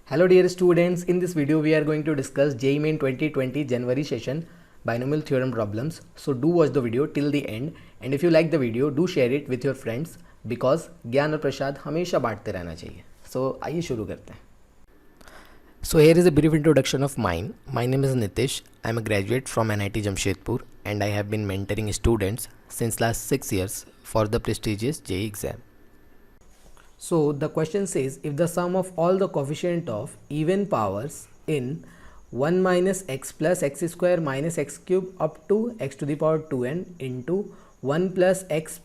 Hello dear students, in this video we are going to discuss JEE Main 2020 January session binomial theorem problems. So do watch the video till the end and if you like the video do share it with your friends because ज्ञान और प्रसाद हमेशा बांटते रहना चाहिए. So आइए शुरू करते हैं. So here is a brief introduction of mine. My name is Nitish. I am a graduate from NIT Jamshedpur and I have been mentoring students since last 6 years for the prestigious JEE exam. So the question says if the sum of all the coefficient of even powers in 1 minus x plus x square minus x cube up to x to the power 2n into 1 plus x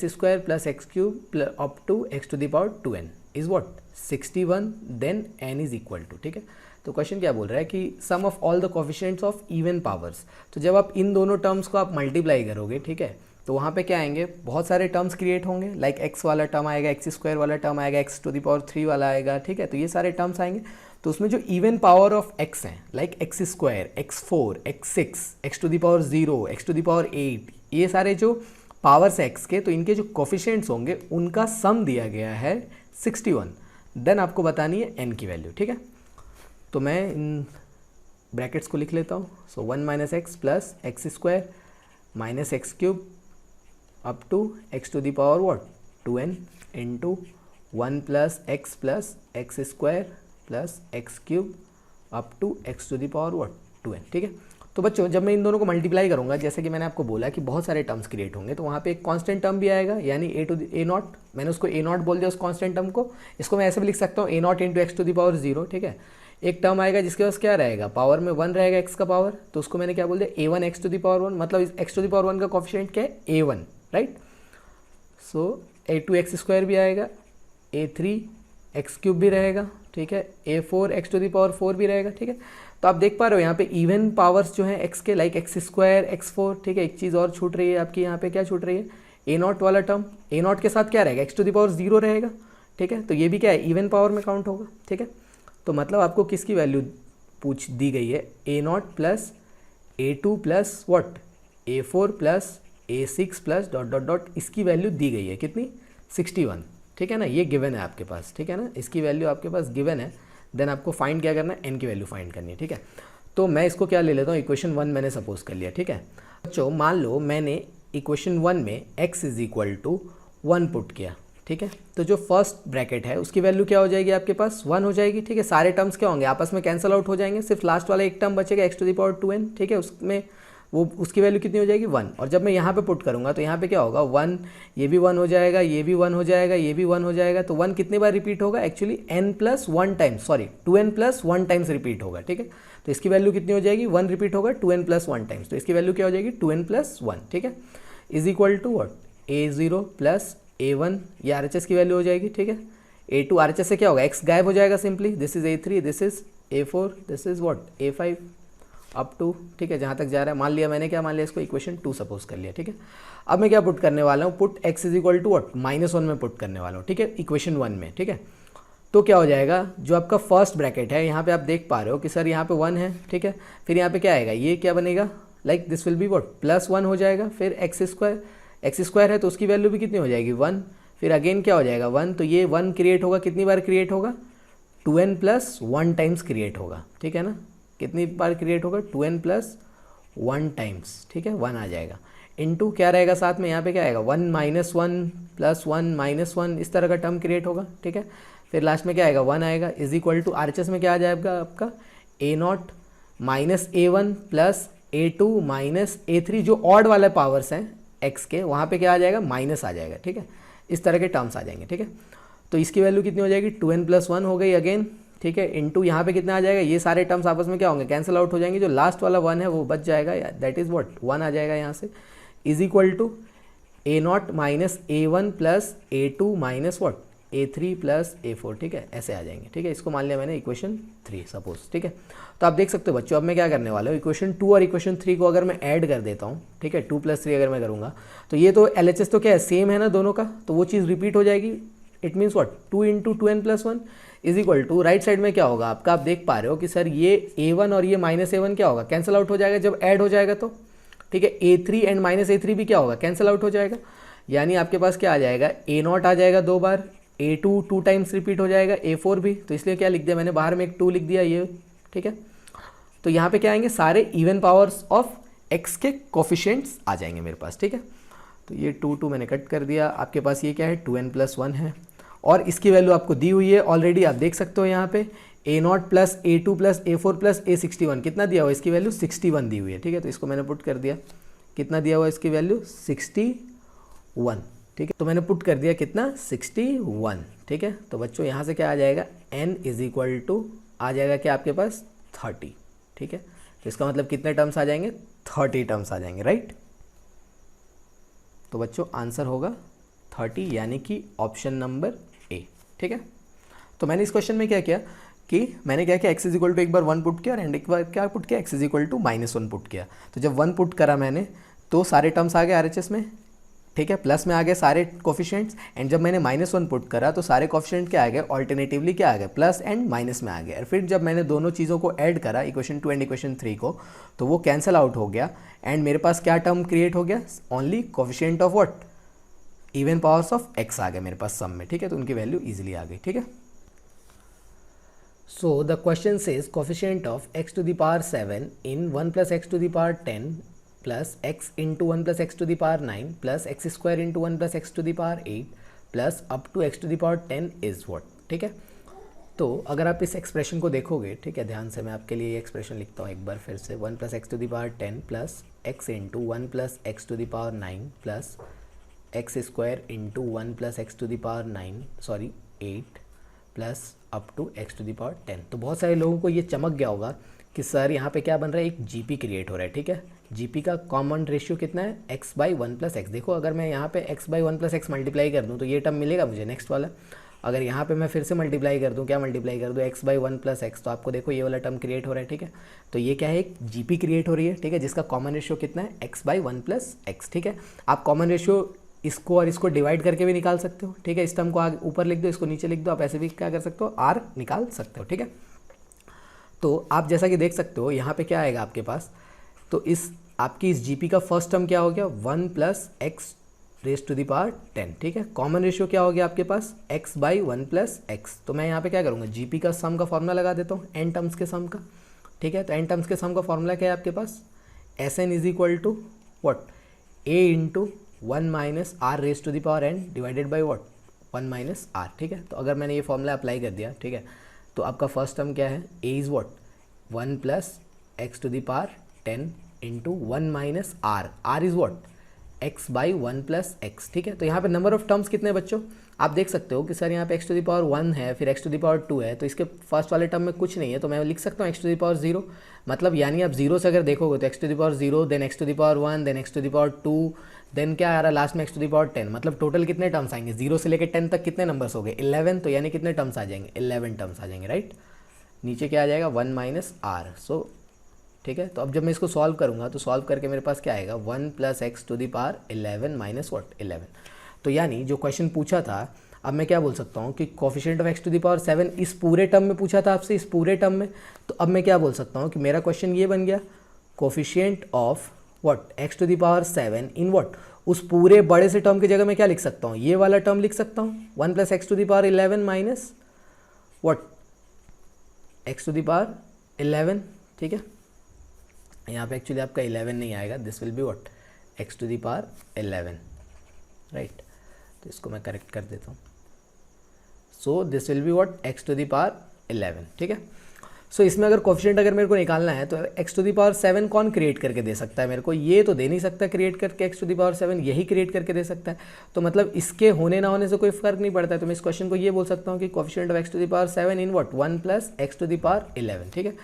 square plus x cube up to x to the power 2n is what 61 then n is equal to. ठीक है, तो question क्या बोल रहा है कि sum of all the coefficients of even powers. तो जब आप इन दोनों टर्म्स को आप मल्टीप्लाई करोगे, ठीक है, तो वहाँ पे क्या आएंगे, बहुत सारे टर्म्स क्रिएट होंगे. लाइक एक्स वाला टर्म आएगा, एक्स स्क्वायर वाला टर्म आएगा, एक्स टू द पावर 3 वाला आएगा. ठीक है, तो ये सारे टर्म्स आएंगे. तो उसमें जो इवन पावर ऑफ एक्स हैं like X square, X 4, X 6, X to the power 0, X to the power 8, ये सारे जो पावर्स एक्स के, तो इनके जो कोफिशिएंट्स होंगे उनका सम दिया गया है 61. देन आपको बतानी है एन की वैल्यू. ठीक है, तो मैं इन ब्रैकेट्स को लिख लेता हूँ. सो 1 minus x plus x square minus x cube up to x to the power what 2n into 1 plus x square plus x cube up to x to the power what 2n. ठीक है, तो बच्चों जब मैं इन दोनों को multiply करूंगा, जैसे कि मैंने आपको बोला कि बहुत सारे टर्म्स क्रिएट होंगे, तो वहाँ पे एक कांस्टेंट टर्म भी आएगा यानी ए नॉट. मैंने उसको ए नॉट बोल दिया उस कांस्टेंट टर्म को. इसको मैं ऐसे भी लिख सकता हूँ a nought into x to the power 0. ठीक है, एक टर्म आएगा जिसके पास क्या रहेगा, पावर में 1 रहेगा एक्स का पावर, तो उसको मैंने क्या बोल दिया a1 x to the power 1. मतलब इस एक्स टू द पावर 1 का कोफिशिएंट क्या है a1, राइट. सो a2 एक्स स्क्वायर भी आएगा, a3 एक्स क्यूब भी रहेगा. ठीक है, a4 x to the power 4 भी रहेगा. ठीक है, तो आप देख पा रहे हो यहाँ पे इवन पावर्स जो हैं एक्स के, लाइक एक्स स्क्वायर, x4. ठीक है, एक चीज़ और छूट रही है आपकी यहाँ पे, क्या छूट रही है, ए नॉट वाला टर्म. ए नॉट के साथ क्या रहेगा, एक्स टू द पावर 0 रहेगा. ठीक है, तो ये भी क्या है, इवन पावर में काउंट होगा. ठीक है, तो मतलब आपको किसकी वैल्यू पूछ दी गई है, a nought plus a2 plus what a4 plus a6 plus dot dot dot, इसकी वैल्यू दी गई है कितनी, 61. ठीक है ना, ये गिवन है आपके पास. ठीक है ना, इसकी वैल्यू आपके पास गिवन है. देन आपको फाइंड क्या करना है, एन की वैल्यू फाइंड करनी है. ठीक है, तो मैं इसको क्या ले लेता हूँ, इक्वेशन 1 मैंने सपोज कर लिया. ठीक है, बच्चों मान लो मैंने इक्वेशन 1 में x is equal to 1 put किया. ठीक है, तो जो फर्स्ट ब्रैकेट है उसकी वैल्यू क्या हो जाएगी आपके पास, 1 हो जाएगी. ठीक है, सारे टर्म्स क्या होंगे, आपस में कैंसिल आउट हो जाएंगे, सिर्फ लास्ट वाला एक टर्म बचेगा x to the power 2n. ठीक है, उसमें वो उसकी वैल्यू कितनी हो जाएगी, 1. और जब मैं यहाँ पे पुट करूँगा तो यहाँ पे क्या होगा, 1, ये भी 1 हो जाएगा, ये भी 1 हो जाएगा, ये भी 1 हो जाएगा. तो 1 कितनी बार रिपीट होगा, actually n plus 1 times, sorry 2n plus 1 times repeat होगा. ठीक है, तो इसकी वैल्यू कितनी हो जाएगी, 1 रिपीट होगा 2n प्लस 1 टाइम्स, तो इसकी वैल्यू क्या हो जाएगी 2n प्लस 1. ठीक है, is equal to what a0 plus a1, ये RHS की वैल्यू हो जाएगी. ठीक है, a2 RHS से क्या होगा, x गायब हो जाएगा simply, this is a3, this is a4, this is what a5 up to. ठीक है, जहाँ तक जा रहा है, मान लिया मैंने, क्या मान लिया, इसको इक्वेशन 2 सपोज कर लिया. ठीक है, अब मैं क्या पुट करने वाला हूँ, put x is equal to what -1 में पुट करने वाला हूँ. ठीक है, इक्वेशन 1 में. ठीक है, तो क्या हो जाएगा, जो आपका फर्स्ट ब्रैकेट है यहाँ पे आप देख पा रहे हो कि सर यहाँ पे 1 है. ठीक है, फिर यहाँ पे क्या आएगा, ये क्या बनेगा, like this will be what +1 हो जाएगा. फिर एक्स स्क्वायर है तो उसकी वैल्यू भी कितनी हो जाएगी, 1. फिर अगेन क्या हो जाएगा, 1. तो ये 1 क्रिएट होगा, कितनी बार क्रिएट होगा, 2n प्लस 1 टाइम्स क्रिएट होगा. ठीक है ना, कितनी बार क्रिएट होगा, 2n प्लस 1 टाइम्स. ठीक है, 1 आ जाएगा. इनटू क्या रहेगा साथ में, यहाँ पे क्या आएगा, 1 माइनस 1 प्लस 1 माइनस 1, इस तरह का टर्म क्रिएट होगा. ठीक है, फिर लास्ट में क्या आएगा, 1 आएगा. इज इक्वल टू RHS में क्या आ जाएगा आपका, a not minus a1 plus a2 minus a3, जो ऑड वाले पावर्स हैं x के, वहाँ पे क्या आ जाएगा, माइनस आ जाएगा. ठीक है, इस तरह के टर्म्स आ जाएंगे. ठीक है, तो इसकी वैल्यू कितनी हो जाएगी, 2n प्लस 1 हो गई अगेन. ठीक है, इनटू यहाँ पे कितना आ जाएगा, ये सारे टर्म्स आपस में क्या होंगे, कैंसिल आउट हो जाएंगे. जो लास्ट वाला 1 है वो बच जाएगा, दैट इज व्हाट 1 आ जाएगा यहाँ से. Is equal to a not minus a1 plus a2 minus what a3 plus a4. ठीक है, ऐसे आ जाएंगे. ठीक है, इसको मान लिया मैंने इक्वेशन 3 सपोज. ठीक है, तो आप देख सकते हो बच्चों, अब मैं क्या करने वाला हूँ, इक्वेशन 2 और इक्वेशन 3 को अगर मैं ऐड कर देता हूँ, ठीक है, 2 + 3 अगर मैं करूँगा, तो ये तो LHS तो क्या है, सेम है ना दोनों का, तो वो चीज़ रिपीट हो जाएगी. It means what 2 into 2n plus 1 is equal to, right side में क्या होगा आपका, आप देख पा रहे हो कि सर ये a1 और ये -a1 क्या होगा, कैंसिल आउट हो जाएगा जब ऐड हो जाएगा तो. ठीक है, a3 एंड -a3 भी क्या होगा, कैंसिल आउट हो जाएगा. यानी आपके पास क्या आ जाएगा, a0 आ जाएगा 2 बार, A2 2 टाइम्स रिपीट हो जाएगा, A4 भी, तो इसलिए क्या लिख दिया मैंने, बाहर में एक 2 लिख दिया ये, ठीक है। तो यहाँ पे क्या आएंगे, सारे इवन पावर्स ऑफ x के कोफिशिएंट्स आ जाएंगे मेरे पास, ठीक है। तो ये 2 मैंने कट कर दिया, आपके पास ये क्या है 2n+1 है, और इसकी वैल्यू आपको दी हुई है ऑलरेडी, आप देख सकते हो यहाँ पे A0 plus A2 plus A4 plus A61 कितना दिया हुआ, इसकी वैल्यू 61 दी हुई है, ठीक है। तो इसको मैंने पुट कर दिया, कितना दिया हुआ इसकी वैल्यू 61, ठीक है। तो मैंने पुट कर दिया कितना 61, ठीक है। तो बच्चों यहाँ से क्या आ जाएगा, n = आ जाएगा क्या आपके पास 30, ठीक है। तो इसका मतलब कितने टर्म्स आ जाएंगे, 30 टर्म्स आ जाएंगे, राइट। तो बच्चों आंसर होगा 30, यानी कि ऑप्शन नंबर ए, ठीक है। तो मैंने इस क्वेश्चन में क्या किया कि मैंने क्या किया, x = एक बार 1 पुट किया और एक बार क्या पुट किया, x = -1 पुट किया। तो जब 1 पुट करा मैंने तो सारे टर्म्स आ गए RHS में, ठीक है, प्लस में आ गए सारे कोफिशिएंट्स, एंड जब मैंने -1 पुट करा तो सारे कोफिशिएंट क्या आ गए, ऑल्टरनेटिवली क्या आ गए, प्लस एंड माइनस में आ गए। और फिर जब मैंने दोनों चीज़ों को ऐड करा, इक्वेशन 2 एंड इक्वेशन 3 को, तो वो कैंसिल आउट हो गया, एंड मेरे पास क्या टर्म क्रिएट हो गया, only coefficient of what, even powers of x आ गए मेरे पास सम में, ठीक है। तो उनकी वैल्यू ईजिली आ गई, ठीक है। So the question says coefficient of x⁻7 in 1 + x⁻10 plus x into 1 + x⁹ plus x² into 1 + x⁸ plus up to x⁻10 is what, ठीक है। तो अगर आप इस एक्सप्रेशन को देखोगे, ठीक है, ध्यान से मैं आपके लिए ये एक्सप्रेशन लिखता हूँ एक बार फिर से, 1 + x⁻10 plus x into 1 + x⁹ plus x² into 1 + x⁹ 8 plus up to x⁻10। तो बहुत सारे लोगों को ये चमक गया होगा कि सर यहाँ पे क्या बन रहा है, एक GP क्रिएट हो रहा है, ठीक है। GP का कॉमन रेशियो कितना है, x/1 + x। देखो अगर मैं यहाँ पे x/1 + x मल्टीप्लाई कर दूँ तो ये टर्म मिलेगा मुझे नेक्स्ट वाला। अगर यहाँ पे मैं फिर से मल्टीप्लाई कर दूँ, क्या मल्टीप्लाई कर दूँ, x/1 + x, तो आपको देखो ये वाला टर्म क्रिएट हो रहा है, ठीक है। तो ये क्या है, एक GP क्रिएट हो रही है, ठीक है, जिसका कॉमन रेशियो कितना है, x/1 + x, ठीक है। आप कॉमन रेशियो इसको और इसको डिवाइड करके भी निकाल सकते हो, ठीक है। इस टर्म को आगे ऊपर लिख दो, इसको नीचे लिख दो, आप ऐसे भी क्या कर सकते हो, r निकाल सकते हो, ठीक है। तो आप जैसा कि देख सकते हो यहाँ पे क्या आएगा आपके पास, तो इस आपकी इस GP का फर्स्ट टर्म क्या हो गया, 1 + x⁻10, ठीक है। कॉमन रेशियो क्या हो गया आपके पास, x/1 + x। तो मैं यहाँ पे क्या करूँगा, GP का सम का फॉर्मूला लगा देता हूँ, n टर्म्स के सम का, ठीक है। तो n टर्म्स के सम का फॉर्मूला क्या है आपके पास, Sn = what, a into 1 - r⁻n divided by what, 1 - r, ठीक है। तो अगर मैंने ये फॉर्मूला अप्लाई कर दिया, ठीक है, तो आपका फर्स्ट टर्म क्या है, a is what, 1 + x⁻10 into 1 - r is what, x/1 + x, ठीक है। तो यहाँ पे नंबर ऑफ टर्म्स कितने बच्चों, आप देख सकते हो कि सर यहाँ पे x⁻1 है, फिर x⁻2 है, तो इसके फर्स्ट वाले टर्म में कुछ नहीं है, तो मैं लिख सकता हूँ x⁻0, मतलब यानी आप 0 से अगर देखोगे तो x⁻0 then x⁻1 then x⁻2 then क्या आ रहा है लास्ट में x⁻10, मतलब टोटल कितने टर्म्स आएंगे, 0 से लेकर 10 तक कितने नंबर्स हो गए, 11। तो यानी कितने टर्म्स आ जाएंगे, 11 टर्म्स आ जाएंगे, राइट। नीचे क्या आ जाएगा, 1 - r, सो ठीक है। तो अब जब मैं इसको सॉल्व करूँगा तो सॉल्व करके मेरे पास क्या आएगा, 1 + x⁻11 माइनस व्हाट, 11। तो यानी जो क्वेश्चन पूछा था, अब मैं क्या बोल सकता हूँ कि कोफिशिएंट ऑफ x⁻7 इस पूरे टर्म में पूछा था आपसे, इस पूरे टर्म में। तो अब मैं क्या बोल सकता हूँ कि मेरा क्वेश्चन ये बन गया, coefficient of what, x⁻7 in what, उस पूरे बड़े से टर्म की जगह मैं क्या लिख सकता हूँ, ये वाला टर्म लिख सकता हूँ, 1 + x⁻11 माइनस व्हाट, x⁻11, ठीक है। यहाँ पे एक्चुअली आपका 11 नहीं आएगा, this will be what, x⁻11, right. तो इसको मैं करेक्ट कर देता हूँ, सो this will be what, x⁻11, ठीक है। सो इसमें अगर कोफिशिएंट अगर मेरे को निकालना है तो x⁻7 कौन क्रिएट करके दे सकता है मेरे को, ये तो दे नहीं सकता क्रिएट करके, x⁻7 यही क्रिएट करके दे सकता है। तो मतलब इसके होने ना होने से कोई फर्क नहीं पड़ता है। तो मैं इस क्वेश्चन को ये बोल सकता हूँ कि coefficient of x⁻7 in what, 1 + x⁻11, ठीक है।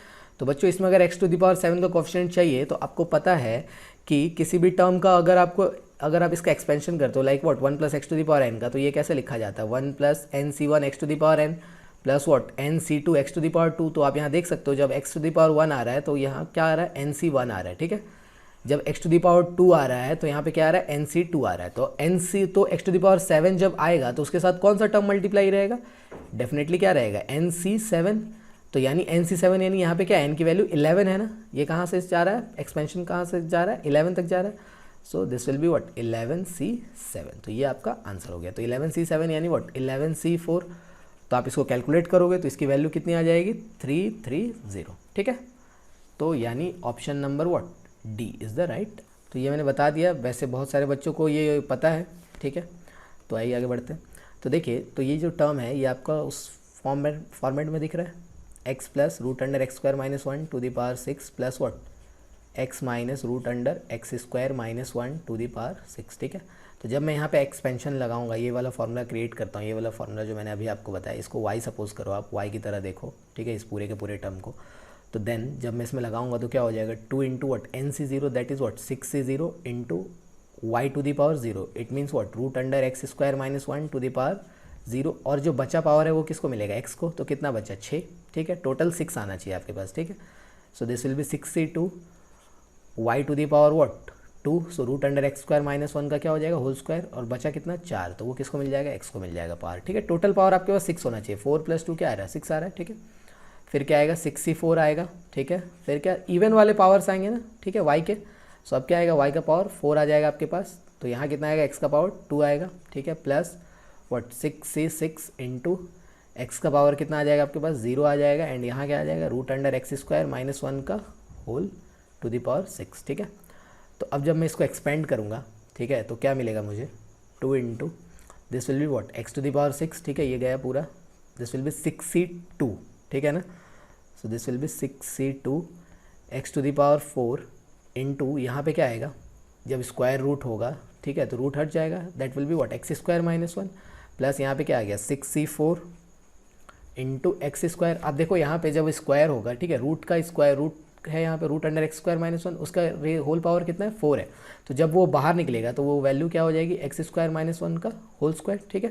तो बच्चों इसमें अगर x⁻7 का कोफिशिएंट चाहिए तो आपको पता है कि किसी भी टर्म का अगर आप इसका एक्सपेंशन करते हो, लाइक व्हाट, 1 + x⁻n का, तो ये कैसे लिखा जाता है, 1 + nc1 x⁻n plus what, nc2 x⁻2। तो आप यहाँ देख सकते हो जब x⁻1 आ रहा है तो यहाँ क्या आ रहा है, nc1 आ रहा है, ठीक है। जब x⁻2 आ रहा है तो यहाँ पे क्या आ रहा है, nc2 आ रहा है। तो x⁻7 जब आएगा तो उसके साथ कौन सा टर्म मल्टीप्लाई रहेगा, डेफिनेटली क्या रहेगा, nc7। तो यानी nc7 यानी यहाँ पे क्या, n की वैल्यू 11 है ना, ये कहाँ से जा रहा है, एक्सपेंशन कहाँ से जा रहा है, 11 तक जा रहा है। So this will be what 11C7। तो ये आपका आंसर हो गया। तो 11C7 यानी व्हाट 11C4। तो आप इसको कैलकुलेट करोगे तो इसकी वैल्यू कितनी आ जाएगी 330। ठीक है, तो यानी option number what D is the right. तो ये मैंने बता दिया, वैसे बहुत सारे बच्चों को ये पता है। ठीक है, तो आइए आगे बढ़ते हैं। तो देखिए, तो ये जो टर्म है ये आपका उस फॉर्मेट में दिख रहा है, x plus root under X square minus 1 to the power 6 plus what x minus root under X square minus 1 to the power 6। ठीक है, तो जब मैं यहाँ पे एक्सपेंशन लगाऊंगा, ये वाला फार्मूला क्रिएट करता हूँ, ये वाला फार्मूला जो मैंने अभी आपको बताया, इसको y सपोज करो, आप y की तरह देखो। ठीक है, इस पूरे के पूरे टर्म को। तो देन जब मैं इसमें लगाऊंगा तो क्या हो जाएगा 2 into what NC0 that is what 6C0 into y to the power 0। It means what root under X square minus 1 to the power 0। और जो बचा पावर है वो किसको मिलेगा x को। तो कितना बचा 6। ठीक है, टोटल 6 आना चाहिए आपके पास। ठीक है, so this will be 6C2 y to the power what 2। So root under X square minus 1 का क्या हो जाएगा होल स्क्वायर, और बचा कितना 4, तो वो किसको मिल जाएगा x को मिल जाएगा पावर। ठीक है, टोटल पावर आपके पास 6 होना चाहिए। 4 + 2 क्या आ रहा है 6 आ रहा है। ठीक है, फिर क्या आएगा 6C4 आएगा। ठीक है, फिर क्या इवन वाले पावर्स आएंगे ना। ठीक है, y के। सो अब क्या आएगा y का पावर 4 आ जाएगा आपके पास। तो यहाँ कितना आएगा x का पावर 2 आएगा। ठीक है, plus what 6C6 into x का पावर कितना आ जाएगा आपके पास 0 आ जाएगा। एंड यहाँ क्या आ जाएगा root under X square minus 1 का होल टू द पावर 6। ठीक है, तो अब जब मैं इसको एक्सपेंड करूँगा, ठीक है, तो क्या मिलेगा मुझे 2 into this will be what X to the power 6। ठीक है, ये गया पूरा, दिस विल बी 6C2। ठीक है ना, so this will be 6C2 X to the power 4 into यहाँ पे क्या आएगा जब स्क्वायर रूट होगा। ठीक है, तो रूट हट जाएगा, that will be what x square minus 1 plus यहाँ पे क्या आ गया 6C4 इंटू एक्स स्क्वायर। अब देखो यहाँ पे जब स्क्वायर होगा, ठीक है, रूट का स्क्वायर रूट है यहाँ पे root under X square minus 1, उसका होल पावर कितना है 4 है। तो जब वो बाहर निकलेगा तो वो वैल्यू क्या हो जाएगी एक्स स्क्वायर माइनस 1 का होल स्क्वायर। ठीक है,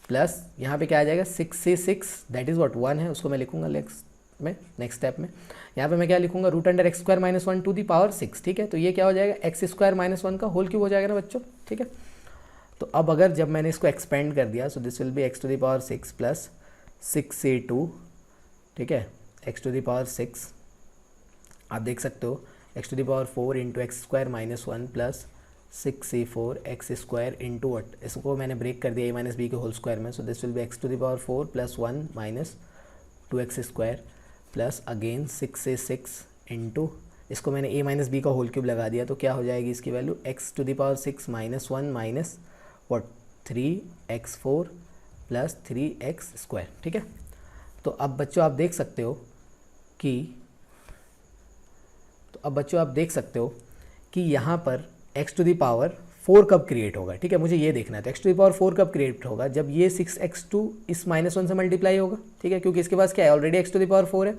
प्लस यहाँ पे क्या आ जाएगा 6C6 दैट इज़ व्हाट 1 है, उसको मैं लिखूंगा नेक्स्ट स्टेप में। यहाँ पे मैं क्या लिखूंगा root under X square minus 1 to the power 6। ठीक है, तो ये क्या हो जाएगा एक्स स्क्वायर माइनस 1 का होल क्यूब हो जाएगा ना बच्चों। ठीक है, तो अब अगर जब मैंने इसको एक्सपेंड कर दिया, so this will be X to the power 6 plus 6C2। ठीक है, एक्स टू दी पावर 6 आप देख सकते हो X to the power 4 into X square minus 1 plus 6C4 X square into what, इसको मैंने ब्रेक कर दिया a माइनस बी के होल स्क्वायर में। So this will be X to the power 4 plus 1 minus 2x square plus again 6C6 into, इसको मैंने a minus B का whole cube लगा दिया, तो क्या हो जाएगी इसकी value X to the power 6 minus 1 minus what 3x4 plus 3x square. ठीक है, तो अब बच्चों आप देख सकते हो कि यहाँ पर x टू दी पावर 4 कब क्रिएट होगा। ठीक है, मुझे ये देखना है। तो x टू दी पावर 4 कब क्रिएट होगा जब ये 6x2 इस माइनस 1 से मल्टीप्लाई होगा। ठीक है, क्योंकि इसके पास क्या है already x to the power 4 है।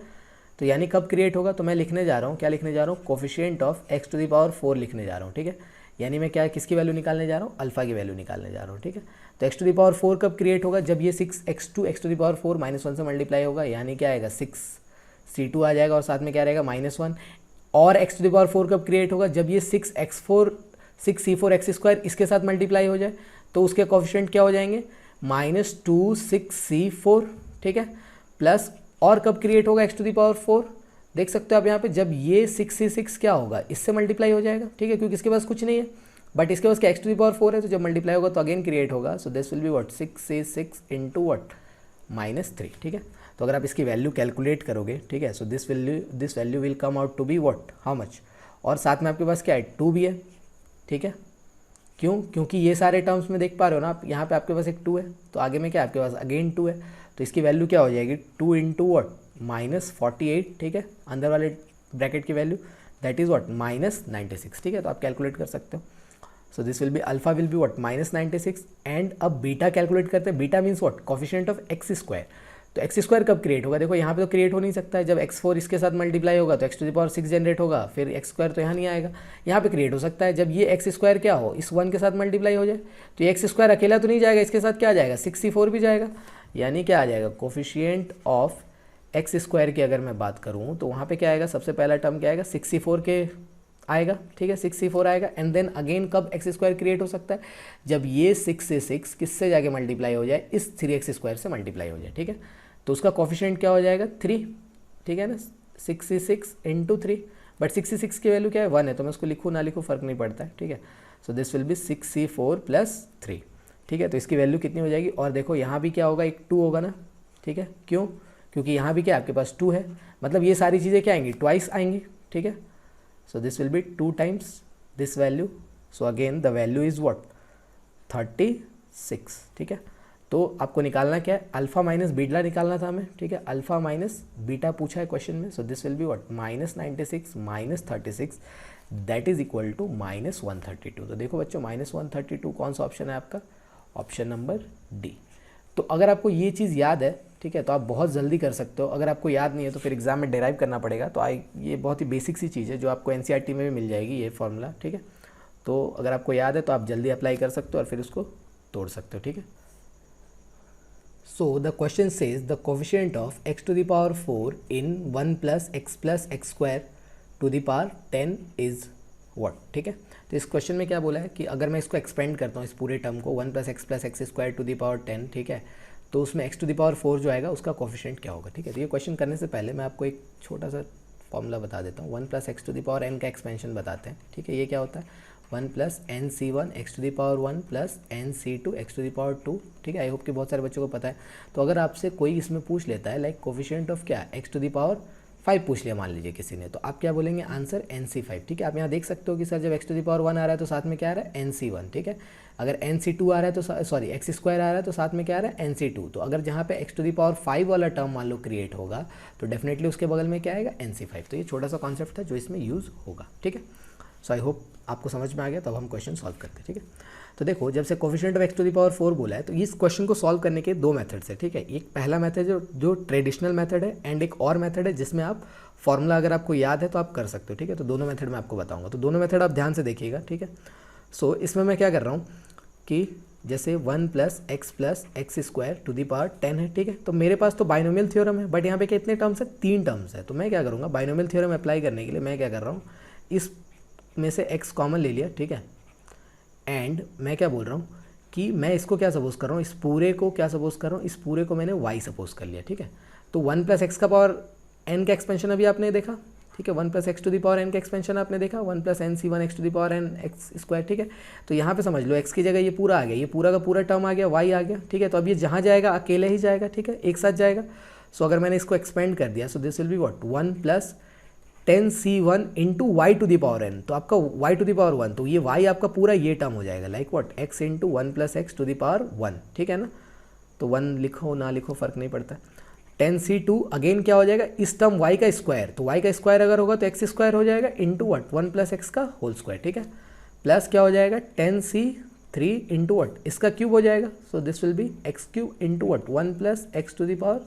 तो यानी कब क्रिएट होगा, तो मैं लिखने जा रहा हूँ, क्या लिखने जा रहा हूँ coefficient of x to the power 4 लिखने जा रहा हूँ। ठीक है, यानी मैं क्या किसकी वैल्यू निकालने जा रहा हूँ अल्फा की वैल्यू निकालने जा रहा हूँ। ठीक है, तो x टू दी पावर 4 कब क्रिएट होगा जब ये 6x2 x to the power 4 minus 1 से मल्टीप्लाई होगा, यानी क्या आएगा 6C2 आ जाएगा और साथ में क्या रहेगा -1। और x टू द पावर 4 कब क्रिएट होगा जब ये 6C4 एक्स स्क्वायर इसके साथ मल्टीप्लाई हो जाए, तो उसके कोफिशिएंट क्या हो जाएंगे -2 6C4। ठीक है, प्लस और कब क्रिएट होगा x टू द पावर 4 देख सकते हो आप यहाँ पे जब ये 6C6 क्या होगा इससे मल्टीप्लाई हो जाएगा। ठीक है, क्योंकि इसके पास कुछ नहीं है, बट इसके पास क्या x टू द पावर 4 है, तो जब मल्टीप्लाई होगा तो अगेन क्रिएट होगा। सो this will be what 6C6 into what -3। ठीक है, तो अगर आप इसकी वैल्यू कैलकुलेट करोगे, ठीक है, so this value will come out to be what how much, और साथ में आपके पास क्या है 2 भी है। ठीक है, क्योंकि ये सारे टर्म्स में देख पा रहे हो ना आप, यहाँ पे आपके पास एक 2 है, तो आगे में क्या आपके पास अगेन 2 है, तो इसकी वैल्यू क्या हो जाएगी 2 इंटू वट -48। ठीक है, अंदर वाले ब्रैकेट की वैल्यू दैट इज़ वट -96। ठीक है, तो आप कैलकुलेट कर सकते हो। सो this will be alpha will be what -96। And अब बीटा कैलकुलेट करते हैं। Beta means what coefficient of x square. तो एक्स स्क्वायर कब क्रिएट होगा, देखो यहाँ पे तो क्रिएट हो नहीं सकता है, जब x4 इसके साथ मल्टीप्लाई होगा तो x to the power 6 generate होगा, फिर x स्क्वायर तो यहाँ नहीं आएगा। यहाँ पे क्रिएट हो सकता है जब ये एक्स स्क्वायर क्या हो इस 1 के साथ मल्टीप्लाई हो जाए, तो ये एक्स स्क्वायर अकेला तो नहीं जाएगा, इसके साथ क्या आ जाएगा 6C4 भी जाएगा, यानी क्या आ जाएगा कोफिशिएंट ऑफ एक्स स्क्वायर की अगर मैं बात करूँ तो वहाँ पर क्या आएगा, सबसे पहला टर्म क्या आएगा 6C4 के आएगा। ठीक है, 6C4 आएगा। एंड देन अगेन कब एक्स स्क्वायर क्रिएट हो सकता है जब ये 6 किससे जाके मल्टीप्लाई हो जाए इस 3x स्क्वायर से मल्टीप्लाई हो जाए। ठीक है, तो उसका कोफिशिएंट क्या हो जाएगा 3। ठीक है ना, 6C6 इंटू 3, बट 6C6 की वैल्यू क्या है 1 है, तो मैं उसको लिखूँ ना लिखूँ फ़र्क नहीं पड़ता है। ठीक है, so this will B 6c4 plus 3, ठीक है। तो इसकी वैल्यू कितनी हो जाएगी, और देखो यहाँ भी क्या होगा, एक 2 होगा ना, ठीक है। क्यों, क्योंकि यहाँ भी क्या आपके पास 2 है, मतलब ये सारी चीज़ें क्या आएंगी, ट्वाइस आएंगी, ठीक है। So this will B 2 times this value, so again the value is what, 36, ठीक है। तो आपको निकालना क्या है, अल्फा माइनस बीटा निकालना था हमें, ठीक है। अल्फा माइनस बीटा पूछा है क्वेश्चन में, so this will be what, -96 minus 36 that is equal to -132। तो देखो बच्चों, -132 कौन सा ऑप्शन है आपका, ऑप्शन नंबर डी। तो अगर आपको ये चीज़ याद है, ठीक है, तो आप बहुत जल्दी कर सकते हो। अगर आपको याद नहीं है तो फिर एग्जाम में डेराइव करना पड़ेगा। तो ये बहुत ही बेसिक सी चीज़ है जो आपको एनसीईआरटी में भी मिल जाएगी, ये फॉर्मूला, ठीक है। तो अगर आपको याद है तो आप जल्दी अप्लाई कर सकते हो और फिर उसको तोड़ सकते हो, ठीक है। So the question says the coefficient of x to the power 4 in 1 plus x square to the power 10 is what, ठीक है। तो इस क्वेश्चन में क्या बोला है कि अगर मैं इसको एक्सपेंड करता हूँ इस पूरे टर्म को 1 plus x square to the power 10, ठीक है, तो उसमें x टू दी पावर 4 जो आएगा उसका कोफिशिएंट क्या होगा, ठीक है। तो ये क्वेश्चन करने से पहले मैं आपको एक छोटा सा फॉर्मूला बता देता हूँ। 1 plus x to the power n का एक्सपेंशन बताते हैं, ठीक है। ये क्या होता है, 1 plus nc1 x to the power 1 plus nc2 x to the power 2, ठीक है। आई होप कि बहुत सारे बच्चों को पता है। तो अगर आपसे कोई इसमें पूछ लेता है लाइक कोफिशिएंट ऑफ क्या, x टू दी पावर 5 पूछ लिया मान लीजिए किसी ने, तो आप क्या बोलेंगे, आंसर nc5, ठीक है। आप यहाँ देख सकते हो कि सर जब x टू दी पावर 1 आ रहा है तो साथ में क्या आ रहा है, nc1, ठीक है। अगर nc2 आ रहा है तो सॉरी x स्क्वायर आ रहा है तो साथ में क्या आ रहा है, nc2। तो अगर जहाँ पे x टू दी पावर 5 वाला टर्म मान लो क्रिएट होगा तो डेफिनेटली उसके बगल में क्या आएगा, nc5। तो ये छोटा सा कॉन्सेप्ट था जो इसमें यूज़ होगा, ठीक है। सो आई होप आपको समझ में आ गया। तब हम क्वेश्चन सॉल्व करते हैं, ठीक है। तो देखो, जब से coefficient of x to the power 4 बोला है तो इस क्वेश्चन को सॉल्व करने के 2 मेथड्स है, ठीक है। एक पहला मेथड जो ट्रेडिशनल मेथड है, एंड एक और मेथड है जिसमें आप फॉर्मूला अगर आपको याद है तो आप कर सकते हो, ठीक है। तो दोनों मेथड मैं आपको बताऊंगा, तो दोनों मेथड आप ध्यान से देखिएगा, ठीक है। सो इसमें मैं क्या कर रहा हूँ कि जैसे 1 plus x square to the power 10 है, ठीक है। तो मेरे पास तो बाइनोमियल थ्योरम है, बट यहाँ पे कितने टर्म्स है, 3 टर्म्स है। तो मैं क्या करूँगा, बाइनोमियल थ्योरम अप्लाई करने के लिए मैं क्या कर रहा हूँ, इस में से x कॉमन ले लिया, ठीक है। एंड मैं क्या बोल रहा हूँ कि मैं इसको क्या सपोज कर रहा हूँ, इस पूरे को क्या सपोज कर रहा हूँ, इस पूरे को मैंने y सपोज कर लिया, ठीक है। तो 1 plus x का पावर n का एक्सपेंशन अभी आपने देखा, ठीक है। 1 plus x to the power n का एक्सपेंशन आपने देखा, 1 plus nc1 x to the power n x square, ठीक है। तो यहाँ पे समझ लो x की जगह ये पूरा आ गया, ये पूरा का पूरा टर्म आ गया, y आ गया, ठीक है। तो अब ये जहाँ जाएगा अकेले ही जाएगा, ठीक है, एक साथ जाएगा। सो अगर मैंने इसको एक्सपेंड कर दिया, so this will be what, 1 plus 10c1 into Y to the power n। तो आपका y टू दी पावर 1, तो ये y आपका पूरा ये टर्म हो जाएगा, like what, x into 1 plus x to the power 1, ठीक है ना। तो 1 लिखो ना लिखो फ़र्क नहीं पड़ता। 10c2 अगेन क्या हो जाएगा, इस टर्म y का स्क्वायर, तो y का स्क्वायर अगर होगा तो x स्क्वायर हो जाएगा इंटू व्हाट, 1 plus x का होल स्क्वायर, ठीक है। प्लस क्या हो जाएगा, 10c3 इंटू व्हाट, इसका क्यूब हो जाएगा। So this will be x cube into what, 1 plus x to the power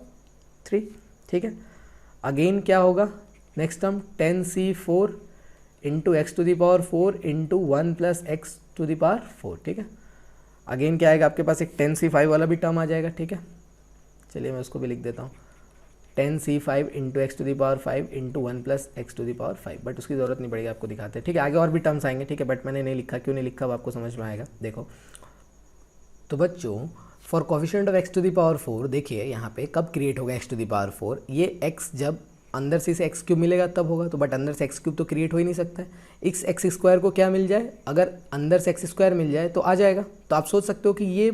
3, ठीक है। अगेन क्या होगा, next term 10c4 into x to the power 4 into 1 plus x to the power 4, ठीक है। Again क्या आएगा आपके पास, एक 10c5 वाला भी टर्म आ जाएगा, ठीक है। चलिए मैं उसको भी लिख देता हूँ, 10c5 into x to the power 5 into 1 plus x to the power 5, but उसकी ज़रूरत नहीं पड़ेगी, आपको दिखाते हैं, ठीक है। आगे और भी टर्म्स आएंगे, ठीक है, बट मैंने नहीं लिखा, क्यों नहीं लिखा अब आपको समझ में आएगा। देखो तो बच्चों, for coefficient of x to the power 4, देखिए यहाँ पे कब क्रिएट होगा x टू दी पावर 4, ये x जब अंदर से इसे एक्स क्यूब मिलेगा तब होगा। तो बट अंदर से एक्स क्यूब तो क्रिएट हो ही नहीं सकता है। इस एक्स स्क्वायर को क्या मिल जाए, अगर अंदर से एक्स स्क्वायर मिल जाए तो आ जाएगा। तो आप सोच सकते हो कि ये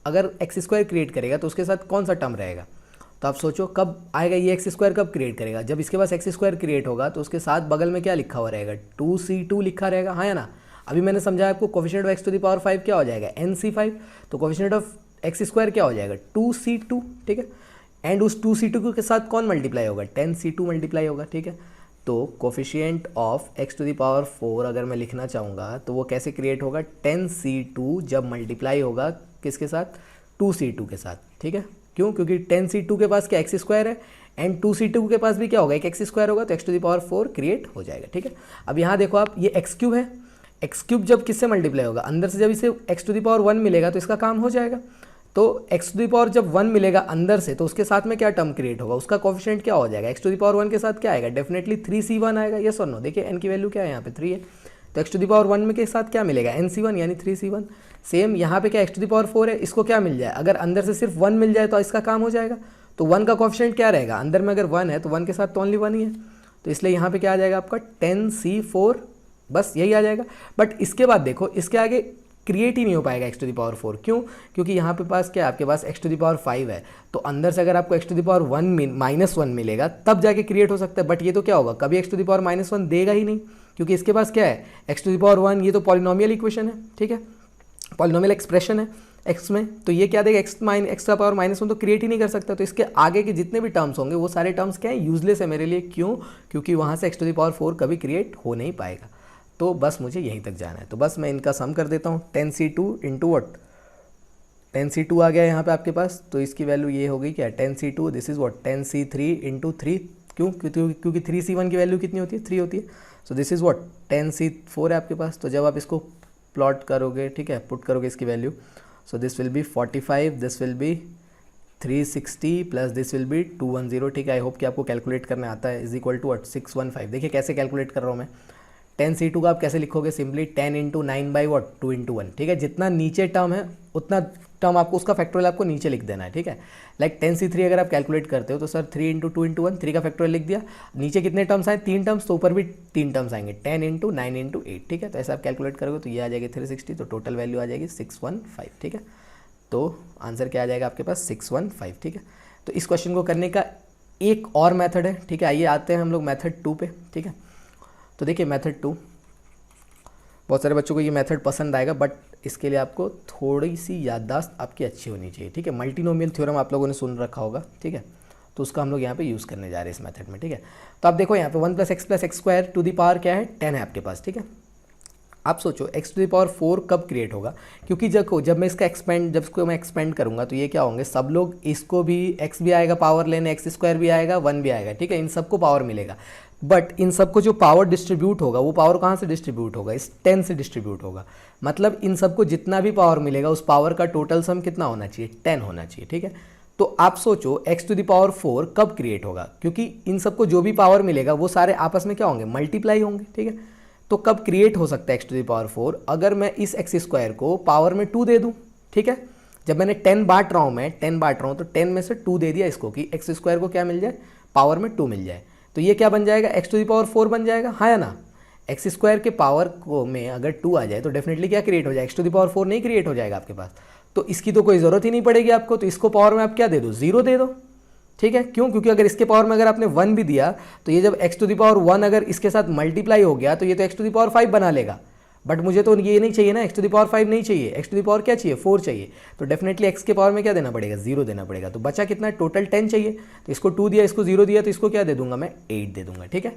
अगर एक्स स्क्वायर क्रिएट करेगा तो उसके साथ कौन सा टर्म रहेगा। तो आप सोचो कब आएगा ये एक्स स्क्वायर, कब क्रिएट करेगा, जब इसके पास एक्स स्क्वायर क्रिएट होगा तो उसके साथ बगल में क्या लिखा हुआ रहेगा, 2c2 लिखा रहेगा, हाँ या ना। अभी मैंने समझाया आपको coefficient of X to the power 5 क्या हो जाएगा, nc5। तो कोफिशिएंट ऑफ एक्स स्क्वायर क्या हो जाएगा, 2c2, ठीक है। एंड उस 2c2 के साथ कौन मल्टीप्लाई होगा, 10c2 मल्टीप्लाई होगा, ठीक है। तो coefficient of x to the power 4 अगर मैं लिखना चाहूँगा तो वो कैसे क्रिएट होगा, 10c2 जब मल्टीप्लाई होगा किसके साथ, 2c2 के साथ, ठीक है। क्यों, क्योंकि 10c2 के पास क्या एक्स स्क्वायर है एंड 2c2 के पास भी क्या होगा, एक एक्स स्क्वायर होगा, तो x to the power 4 create हो जाएगा, ठीक है। अब यहाँ देखो आप, ये एक्स क्यूब है, एक्स क्यूब जब किससे मल्टीप्लाई होगा, अंदर से जब इसे x टू दी पावर 1 मिलेगा तो इसका काम हो जाएगा। तो x टू दी पावर जब 1 मिलेगा अंदर से तो उसके साथ में क्या टर्म क्रिएट होगा, उसका कोफिशिएंट क्या हो जाएगा, x टू दी पावर 1 के साथ क्या आएगा, डेफिनेटली 3c1 आएगा, यस और नो। देखिए n की वैल्यू क्या है यहाँ पे 3 है, तो x टू दी पावर 1 में के साथ क्या मिलेगा, nc1 यानी 3c1। सेम यहाँ पे क्या x टू दी पावर 4 है, इसको क्या मिल जाए, अगर अंदर से सिर्फ 1 मिल जाए तो इसका काम हो जाएगा। तो 1 का कोफिशिएंट क्या रहेगा, अंदर में अगर 1 है तो 1 के साथ तो ओनली 1 ही है, तो इसलिए यहाँ पे क्या आ जाएगा आपका 10c4 बस यही आ जाएगा। बट इसके बाद देखो इसके आगे क्रिएट ही नहीं हो पाएगा x टू द पावर 4। क्यों? क्योंकि यहाँ पे पास क्या है, आपके पास x टू द पावर 5 है, तो अंदर से अगर आपको x टू द पावर 1 मिलेगा तब जाके क्रिएट हो सकता है। बट ये तो क्या होगा, कभी x टू द पावर -1 देगा ही नहीं, क्योंकि इसके पास क्या है x टू द पावर 1, ये तो पॉलिनोमियल इक्वेशन है, ठीक है, पॉलिनोमियल एक्सप्रेशन है x में, तो ये क्या देगा, x का पावर -1 तो क्रिएट ही नहीं कर सकता। तो इसके आगे के जितने भी टर्म्स होंगे वो सारे टर्म्स क्या है, यूजलेस है मेरे लिए। क्यों? क्योंकि वहाँ से x टू द पावर 4 कभी क्रिएट हो नहीं पाएगा। तो बस मुझे यहीं तक जाना है, तो बस मैं इनका सम कर देता हूँ। 10c2 इंटू वट, 10c2 आ गया यहाँ पे आपके पास, तो इसकी वैल्यू ये हो गई क्या, 10c2 this is what 10c3 into 3। क्यों? क्योंकि 3c1 की वैल्यू कितनी होती है, 3 होती है। So this is what 10c4 है आपके पास। तो जब आप इसको प्लॉट करोगे, ठीक है, पुट करोगे इसकी value, so this will B 45, this will B 360 plus this will B 210, ठीक है। आई होप कि आपको कैलकुलेट करना आता है। Is equal to what 615। देखिए कैसे कैलकुलेट कर रहा हूँ मैं। 10c2 का आप कैसे लिखोगे, simply 10 into 9 by what 2 into 1, ठीक है। जितना नीचे टर्म है उतना टर्म आपको, उसका फैक्टोरियल आपको नीचे लिख देना है, ठीक है। लाइक 10c3 अगर आप कैलकुलेट करते हो तो सर 3 इंटू 2 इंटू 1, 3 का फैक्टोरियल लिख दिया। नीचे कितने टर्म्स आए, 3 टर्म्स, तो ऊपर भी 3 टर्म्स आएंगे, 10 इंटू 9 इंटू 8, ठीक है। तो ऐसा आप कैलकुलेट करोगे तो ये आ जाएगी 360, तो टोटल वैल्यू आ जाएगी 615, ठीक है। तो आंसर क्या आ जाएगा आपके पास, 615, ठीक है। तो इस क्वेश्चन को करने का एक और मेथड है, ठीक है। आइए आते हैं हम लोग मेथड 2 पे, ठीक है। तो देखिए मेथड 2, बहुत सारे बच्चों को ये मेथड पसंद आएगा, बट इसके लिए आपको थोड़ी सी याददाश्त आपकी अच्छी होनी चाहिए, ठीक है। मल्टीनोमियल थ्योरम आप लोगों ने सुन रखा होगा, ठीक है, तो उसका हम लोग यहाँ पे यूज़ करने जा रहे हैं इस मेथड में, ठीक है। तो आप देखो यहाँ पे 1 + x square to the power क्या है, 10 है आपके पास, ठीक है। आप सोचो x टू द पावर 4 कब क्रिएट होगा, क्योंकि जब मैं इसका एक्सपेंड करूँगा तो ये क्या होंगे, सब लोग, इसको भी x भी आएगा पावर लेने, x स्क्वायर भी आएगा, 1 भी आएगा, ठीक है। इन सबको पावर मिलेगा, बट इन सबको जो पावर डिस्ट्रीब्यूट होगा वो पावर कहाँ से डिस्ट्रीब्यूट होगा, इस 10 से डिस्ट्रीब्यूट होगा। मतलब इन सबको जितना भी पावर मिलेगा उस पावर का टोटल सम कितना होना चाहिए, 10 होना चाहिए, ठीक है। तो आप सोचो x टू द पावर 4 कब क्रिएट होगा, क्योंकि इन सबको जो भी पावर मिलेगा वो सारे आपस में क्या होंगे, मल्टीप्लाई होंगे, ठीक है। तो कब क्रिएट हो सकता है x टू द पावर 4, अगर मैं इस x स्क्वायर को पावर में 2 दे दूं, ठीक है। जब मैंने 10 बांट रहा हूं, मैं 10 बांट रहा हूं, तो 10 में से 2 दे दिया इसको कि x स्क्वायर को क्या मिल जाए, पावर में 2 मिल जाए। तो ये क्या बन जाएगा, x टू द पावर 4 बन जाएगा, हाँ या ना। x स्क्वायर के पावर को में अगर 2 आ जाए तो डेफिनेटली क्या क्रिएट हो जाए, x टू द पावर 4 नहीं क्रिएट हो जाएगा आपके पास। तो इसकी तो कोई ज़रूरत ही नहीं पड़ेगी आपको, तो इसको पावर में आप क्या दे दो, 0 दे दो, ठीक है। क्यों? क्योंकि अगर इसके पावर में अगर आपने 1 भी दिया तो ये जब x टू द पावर 1 अगर इसके साथ मल्टीप्लाई हो गया तो ये तो x टू द पावर 5 बना लेगा। बट मुझे तो ये नहीं चाहिए ना, x टू द पावर 5 नहीं चाहिए, x टू द पावर क्या चाहिए, 4 चाहिए। तो डेफिनेटली x के पावर में क्या देना पड़ेगा, 0 देना पड़ेगा। तो बचा कितना, टोटल 10 चाहिए, तो इसको 2 दिया, इसको 0 दिया, तो इसको क्या दे दूंगा मैं, 8 दे दूंगा, ठीक है।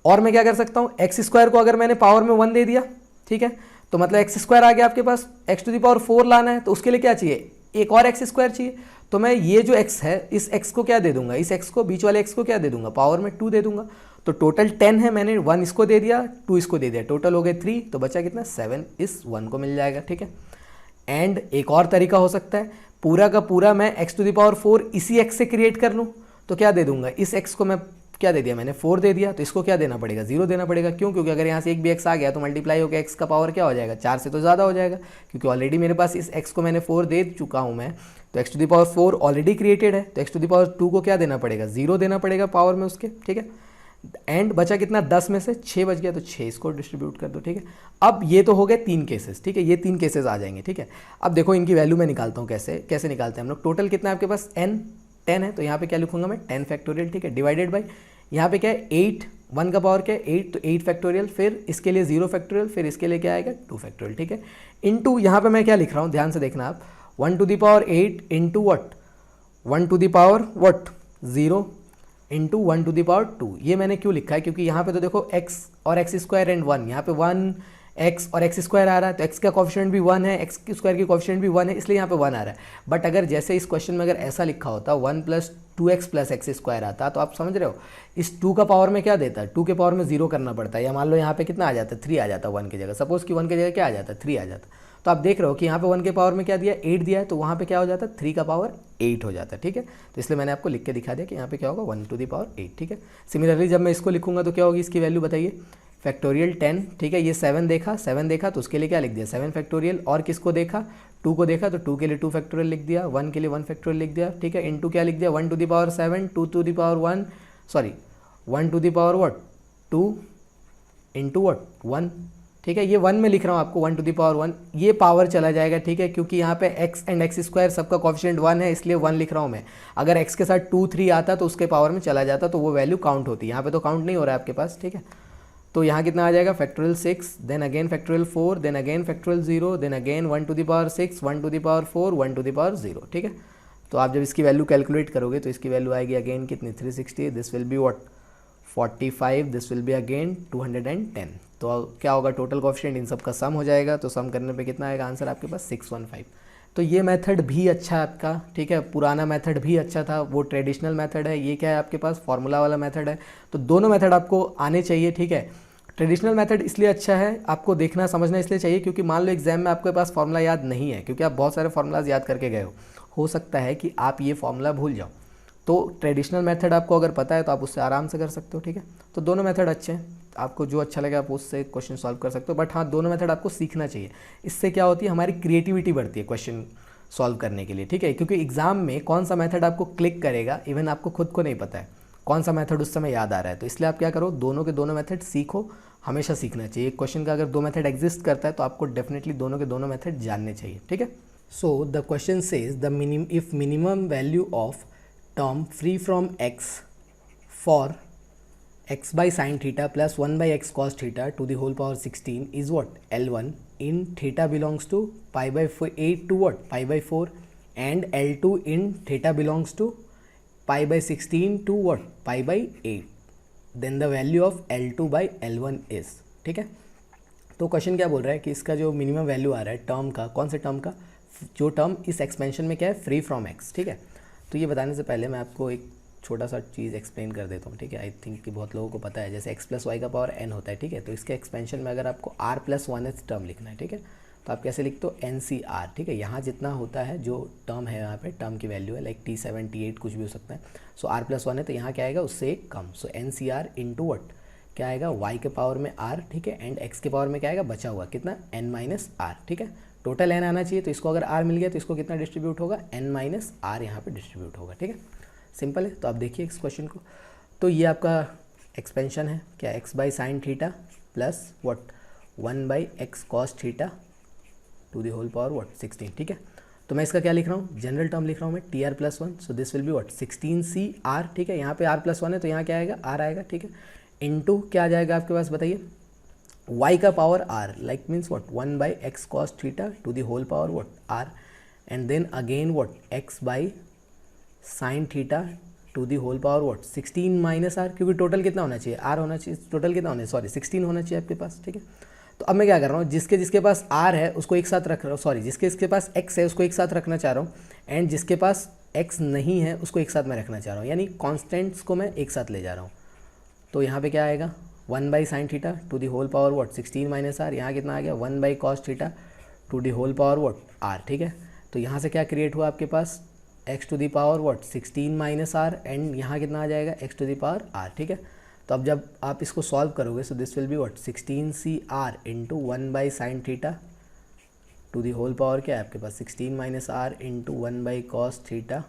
और मैं क्या कर सकता हूँ, एक्स स्क्वायर को अगर मैंने पावर में 1 दे दिया, ठीक है, तो मतलब एक्स स्क्वायर आ गया आपके पास, एक्स टू द पावर 4 लाना है तो उसके लिए क्या चाहिए, एक और एक्स स्क्वायर चाहिए। तो मैं ये जो x है इस x को क्या दे दूंगा, इस x को, बीच वाले x को क्या दे दूंगा, पावर में 2 दे दूंगा। तो टोटल 10 है, मैंने 1 इसको दे दिया, 2 इसको दे दिया, टोटल हो गए 3, तो बचा कितना, 7 इस 1 को मिल जाएगा, ठीक है। एंड एक और तरीका हो सकता है, पूरा का पूरा मैं x टू द पावर 4 इसी x से क्रिएट कर लूँ, तो क्या दे दूंगा, इस x को मैं क्या दे दिया मैंने, 4 दे दिया, तो इसको क्या देना पड़ेगा, 0 देना पड़ेगा। क्यों? क्योंकि अगर यहाँ से एक भी x आ गया तो मल्टीप्लाई होकर x का पावर क्या हो जाएगा, 4 से तो ज़्यादा हो जाएगा, क्योंकि ऑलरेडी मेरे पास इस x को मैंने 4 दे चुका हूँ मैं, तो x to the power 4 already created है, तो x टू द पावर 2 को क्या देना पड़ेगा, 0 देना पड़ेगा पावर में उसके, ठीक है। एंड बचा कितना, 10 में से 6 बच गया, तो 6 इसको डिस्ट्रीब्यूट कर दो, ठीक है। अब ये तो हो गए 3 केसेस, ठीक है, ये 3 केसेस आ जाएंगे, ठीक है। अब देखो इनकी वैल्यू मैं निकालता हूँ, कैसे निकालते हैं हम लोग। टोटल कितना है आपके पास, n 10 है, तो यहाँ पे क्या लिखूंगा मैं, 10 फैक्टोरियल, ठीक है, डिवाइडेड बाई यहाँ पे क्या है 8, 1 का पावर क्या है 8, तो 8 फैक्टोरियल, फिर इसके लिए 0 फैक्टोरियल, फिर इसके लिए क्या आएगा 2 फैक्टोरियल, ठीक है। इनटू यहाँ पे मैं क्या लिख रहा हूँ, ध्यान से देखना आप, 1 to the power 8 into what, 1 to the power what 0 into 1 to the power 2। ये मैंने क्यों लिखा है, क्योंकि यहाँ पे तो देखो x और एक्स स्क्वायर एंड 1, यहाँ पे 1 x और एक्स स्क्वायर आ रहा है, तो x का कोफिशिएंट भी 1 है, एक्स स्क्वायर की कोफिशिएंट भी 1 है, इसलिए यहाँ पे 1 आ रहा है। बट अगर जैसे इस क्वेश्चन में अगर ऐसा लिखा होता 1 + 2x + एक्स स्क्वायर आता, तो आप समझ रहे हो, इस 2 का पावर में क्या देता है, 2 के पावर में 0 करना पड़ता है, या मान लो यहाँ पे कितना आ जाता है, 3 आ जाता है 1 की जगह, सपोज कि 1 की जगह क्या आ जाता है, 3 आ जाता। तो आप देख रहे हो कि यहाँ पे 1 के पावर में क्या दिया, 8 दिया है, तो वहाँ पे क्या हो जाता है, 3 का पावर 8 हो जाता है, ठीक है। तो इसलिए मैंने आपको लिख के दिखा दिया कि यहाँ पे क्या होगा, 1 टू द पावर 8, ठीक है। सिमिलरली जब मैं इसको लिखूंगा तो क्या होगी इसकी वैल्यू बताइए, फैक्टोरियल 10, ठीक है। ये 7 देखा तो उसके लिए क्या लिख दिया, 7 फैक्टोरियल, और किसको देखा, 2 को देखा, तो 2 के लिए 2 फैक्टोरियल लिख दिया, 1 के लिए 1 फैक्टोरियल लिख दिया, ठीक है। इनटू क्या लिख दिया, 1 to the power 7, 2 to the power 1 to the power 2 into what 1, ठीक है। ये 1 में लिख रहा हूँ आपको 1 टू द पावर 1, ये पावर चला जाएगा, ठीक है, क्योंकि यहाँ पे x एंड एक्स स्क्वायर सबका कॉफिशिएंट 1 है, इसलिए 1 लिख रहा हूँ मैं। अगर x के साथ 2 3 आता तो उसके पावर में चला जाता, तो वो वैल्यू काउंट होती। यहाँ पे तो काउंट नहीं हो रहा है आपके पास, ठीक है। तो यहाँ कितना आ जाएगा, factorial 6, then again factorial 4, then again factorial 0, then again 1 to the power 6, 1 to the power 4, 1 to the power 0, ठीक है। तो आप जब इसकी वैल्यू कैलकुलेट करोगे तो इसकी वैल्यू आएगी अगेन कितनी, 360, this will be what 45, this will be again 210। तो क्या होगा, टोटल कोएफिशिएंट इन सब का सम हो जाएगा, तो सम करने पे कितना आएगा आंसर आपके पास 615। तो ये मेथड भी अच्छा है आपका, ठीक है, पुराना मेथड भी अच्छा था, वो ट्रेडिशनल मेथड है, ये क्या है आपके पास फॉर्मूला वाला मेथड है। तो दोनों मेथड आपको आने चाहिए, ठीक है। ट्रेडिशनल मेथड इसलिए अच्छा है, आपको देखना समझना इसलिए चाहिए क्योंकि मान लो एग्जाम में आपके पास फॉर्मूला याद नहीं है, क्योंकि आप बहुत सारे फॉर्मूलाज याद करके गए हो सकता है कि आप ये फॉर्मूला भूल जाओ। तो ट्रेडिशनल मेथड आपको अगर पता है तो आप उससे आराम से कर सकते हो, ठीक है। तो दोनों मेथड अच्छे हैं, आपको जो अच्छा लगे आप उससे क्वेश्चन सॉल्व कर सकते हो, बट हाँ दोनों मेथड आपको सीखना चाहिए। इससे क्या होती है, हमारी क्रिएटिविटी बढ़ती है क्वेश्चन सॉल्व करने के लिए, ठीक है। क्योंकि एग्जाम में कौन सा मेथड आपको क्लिक करेगा, इवन आपको खुद को नहीं पता है कौन सा मेथड उस समय याद आ रहा है। तो इसलिए आप क्या करो, दोनों के दोनों मेथड सीखो, हमेशा सीखना चाहिए। एक क्वेश्चन का अगर 2 मेथड एग्जिस्ट करता है तो आपको डेफिनेटली दोनों के दोनों मेथड जानने चाहिए, ठीक है। So the question says the if minimum value of term free from x for x by sin theta plus 1 by x cos theta to the whole power 16 is what, L1 in theta belongs to pi by 8 to what, pi by 4, and L2 in theta belongs to pi by 16 to what, pi by 8, then the value of L2 by L1 is, ठीक है। तो question क्या बोल रहा है कि इसका जो मिनिमम वैल्यू आ रहा है टर्म का, कौन से टर्म का, जो टर्म इस एक्सपेंशन में क्या है, फ्री फ्रॉम एक्स, ठीक है। तो ये बताने से पहले मैं आपको एक छोटा सा चीज़ एक्सप्लेन कर देता हूँ, ठीक है। आई थिंक कि बहुत लोगों को पता है, जैसे x प्लस वाई का पावर n होता है, ठीक है। तो इसके एक्सपेंशन में अगर आपको r प्लस 1h टर्म लिखना है, ठीक है, तो आप कैसे लिखते हो, NCR, ठीक है। यहाँ जितना होता है जो टर्म है, यहाँ पे टर्म की वैल्यू है लाइक T7 T8 कुछ भी हो सकता है। सो r प्लस 1 है तो यहाँ क्या आएगा, उससे एक कम। सो NCR इंटू वट क्या आएगा, y के पावर में r, ठीक है, एंड x के पावर में क्या आएगा, बचा हुआ कितना, n माइनस r, ठीक है। टोटल n आना चाहिए, तो इसको अगर r मिल गया तो इसको कितना डिस्ट्रीब्यूट होगा, n माइनस r यहाँ पे डिस्ट्रीब्यूट होगा, ठीक है। सिंपल है। तो आप देखिए इस क्वेश्चन को, तो ये आपका एक्सपेंशन है क्या, x by sine theta plus what 1 by x cos theta to the whole power what 16, ठीक है। तो मैं इसका क्या लिख रहा हूँ, जनरल टर्म लिख रहा हूँ मैं TR+1, so this will be what 16CR, ठीक है। यहाँ पे R+1 है तो यहाँ क्या आएगा, R आएगा, ठीक है, इनटू क्या आ जाएगा आपके पास बताइए, y का power r, like means what 1 by x cos theta to the whole power what r, and then again what x by sine theta to the whole power what 16 minus r, क्योंकि total कितना होना चाहिए, r होना चाहिए, total कितना होना चाहिए, 16 होना चाहिए आपके पास, ठीक है। तो अब मैं क्या कर रहा हूँ, जिसके पास r है उसको एक साथ रख रहा हूँ, सॉरी जिसके पास x है उसको एक साथ रखना चाह रहा हूँ, एंड जिसके पास x नहीं है उसको एक साथ मैं रखना चाह रहा हूँ, यानी कॉन्स्टेंट्स को मैं एक साथ ले जा रहा हूँ। तो यहाँ पे क्या आएगा, 1 by sine theta to the whole power what 16 minus r, यहाँ कितना आ गया 1 by cos theta to the whole power what r, ठीक है। तो यहाँ से क्या क्रिएट हुआ आपके पास, x to the power what 16 minus r, and यहाँ कितना आ जाएगा x to the power r, ठीक है। तो अब जब आप इसको सॉल्व करोगे so this will be what 16CR into 1 by sine theta to the whole power क्या है आपके पास 16 minus r into 1 by cos theta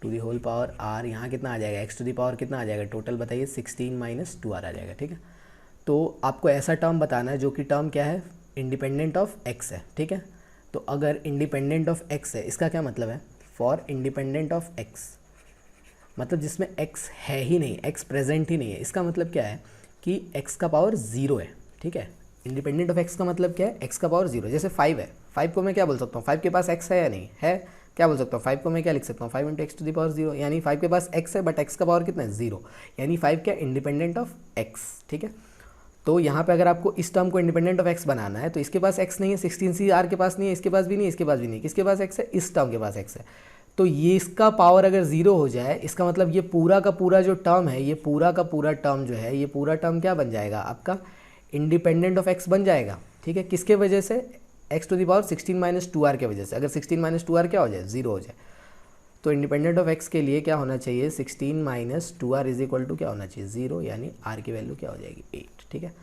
to the whole power r, यहाँ कितना आ जाएगा x टू दी पावर कितना आ जाएगा, टोटल बताइए 16 माइनस 2r आ जाएगा, ठीक है। तो आपको ऐसा टर्म बताना है जो कि टर्म क्या है, इंडिपेंडेंट ऑफ x है, ठीक है। तो अगर इंडिपेंडेंट ऑफ x है, इसका क्या मतलब है, फॉर इंडिपेंडेंट ऑफ x, मतलब जिसमें x है ही नहीं, x प्रेजेंट ही नहीं है, इसका मतलब क्या है कि x का पावर 0 है, ठीक है। इंडिपेंडेंट ऑफ x का मतलब क्या है, x का पावर 0, जैसे 5 है, 5 को मैं क्या बोल सकता हूँ, 5 के पास x है या नहीं है, क्या बोल सकता हूँ, 5 को मैं क्या लिख सकता हूँ, 5 into x to the power 0, यानी 5 के पास x है बट x का पावर कितना है 0, यानी 5 क्या इंडिपेंडेंट ऑफ x, ठीक है। तो यहाँ पे अगर आपको इस टर्म को इंडिपेंडेंट ऑफ x बनाना है तो इसके पास x नहीं है, 16CR के पास नहीं है, इसके पास भी नहीं, इसके पास भी नहीं, किसके पास x है, इस टर्म के पास x है। तो ये इसका पावर अगर 0 हो जाए, इसका मतलब ये पूरा का पूरा जो टर्म है, ये पूरा का पूरा टर्म जो है, ये पूरा टर्म क्या बन जाएगा आपका, इंडिपेंडेंट ऑफ x बन जाएगा, ठीक है। किसके वजह से, x to the power 16 minus 2r के वजह से। अगर 16 माइनस 2r क्या हो जाए, 0 हो जाए, तो इंडिपेंडेंट ऑफ x के लिए क्या होना चाहिए, 16 minus 2r is equal to क्या होना चाहिए, 0, यानी r की वैल्यू क्या हो जाएगी 8, ठीक है।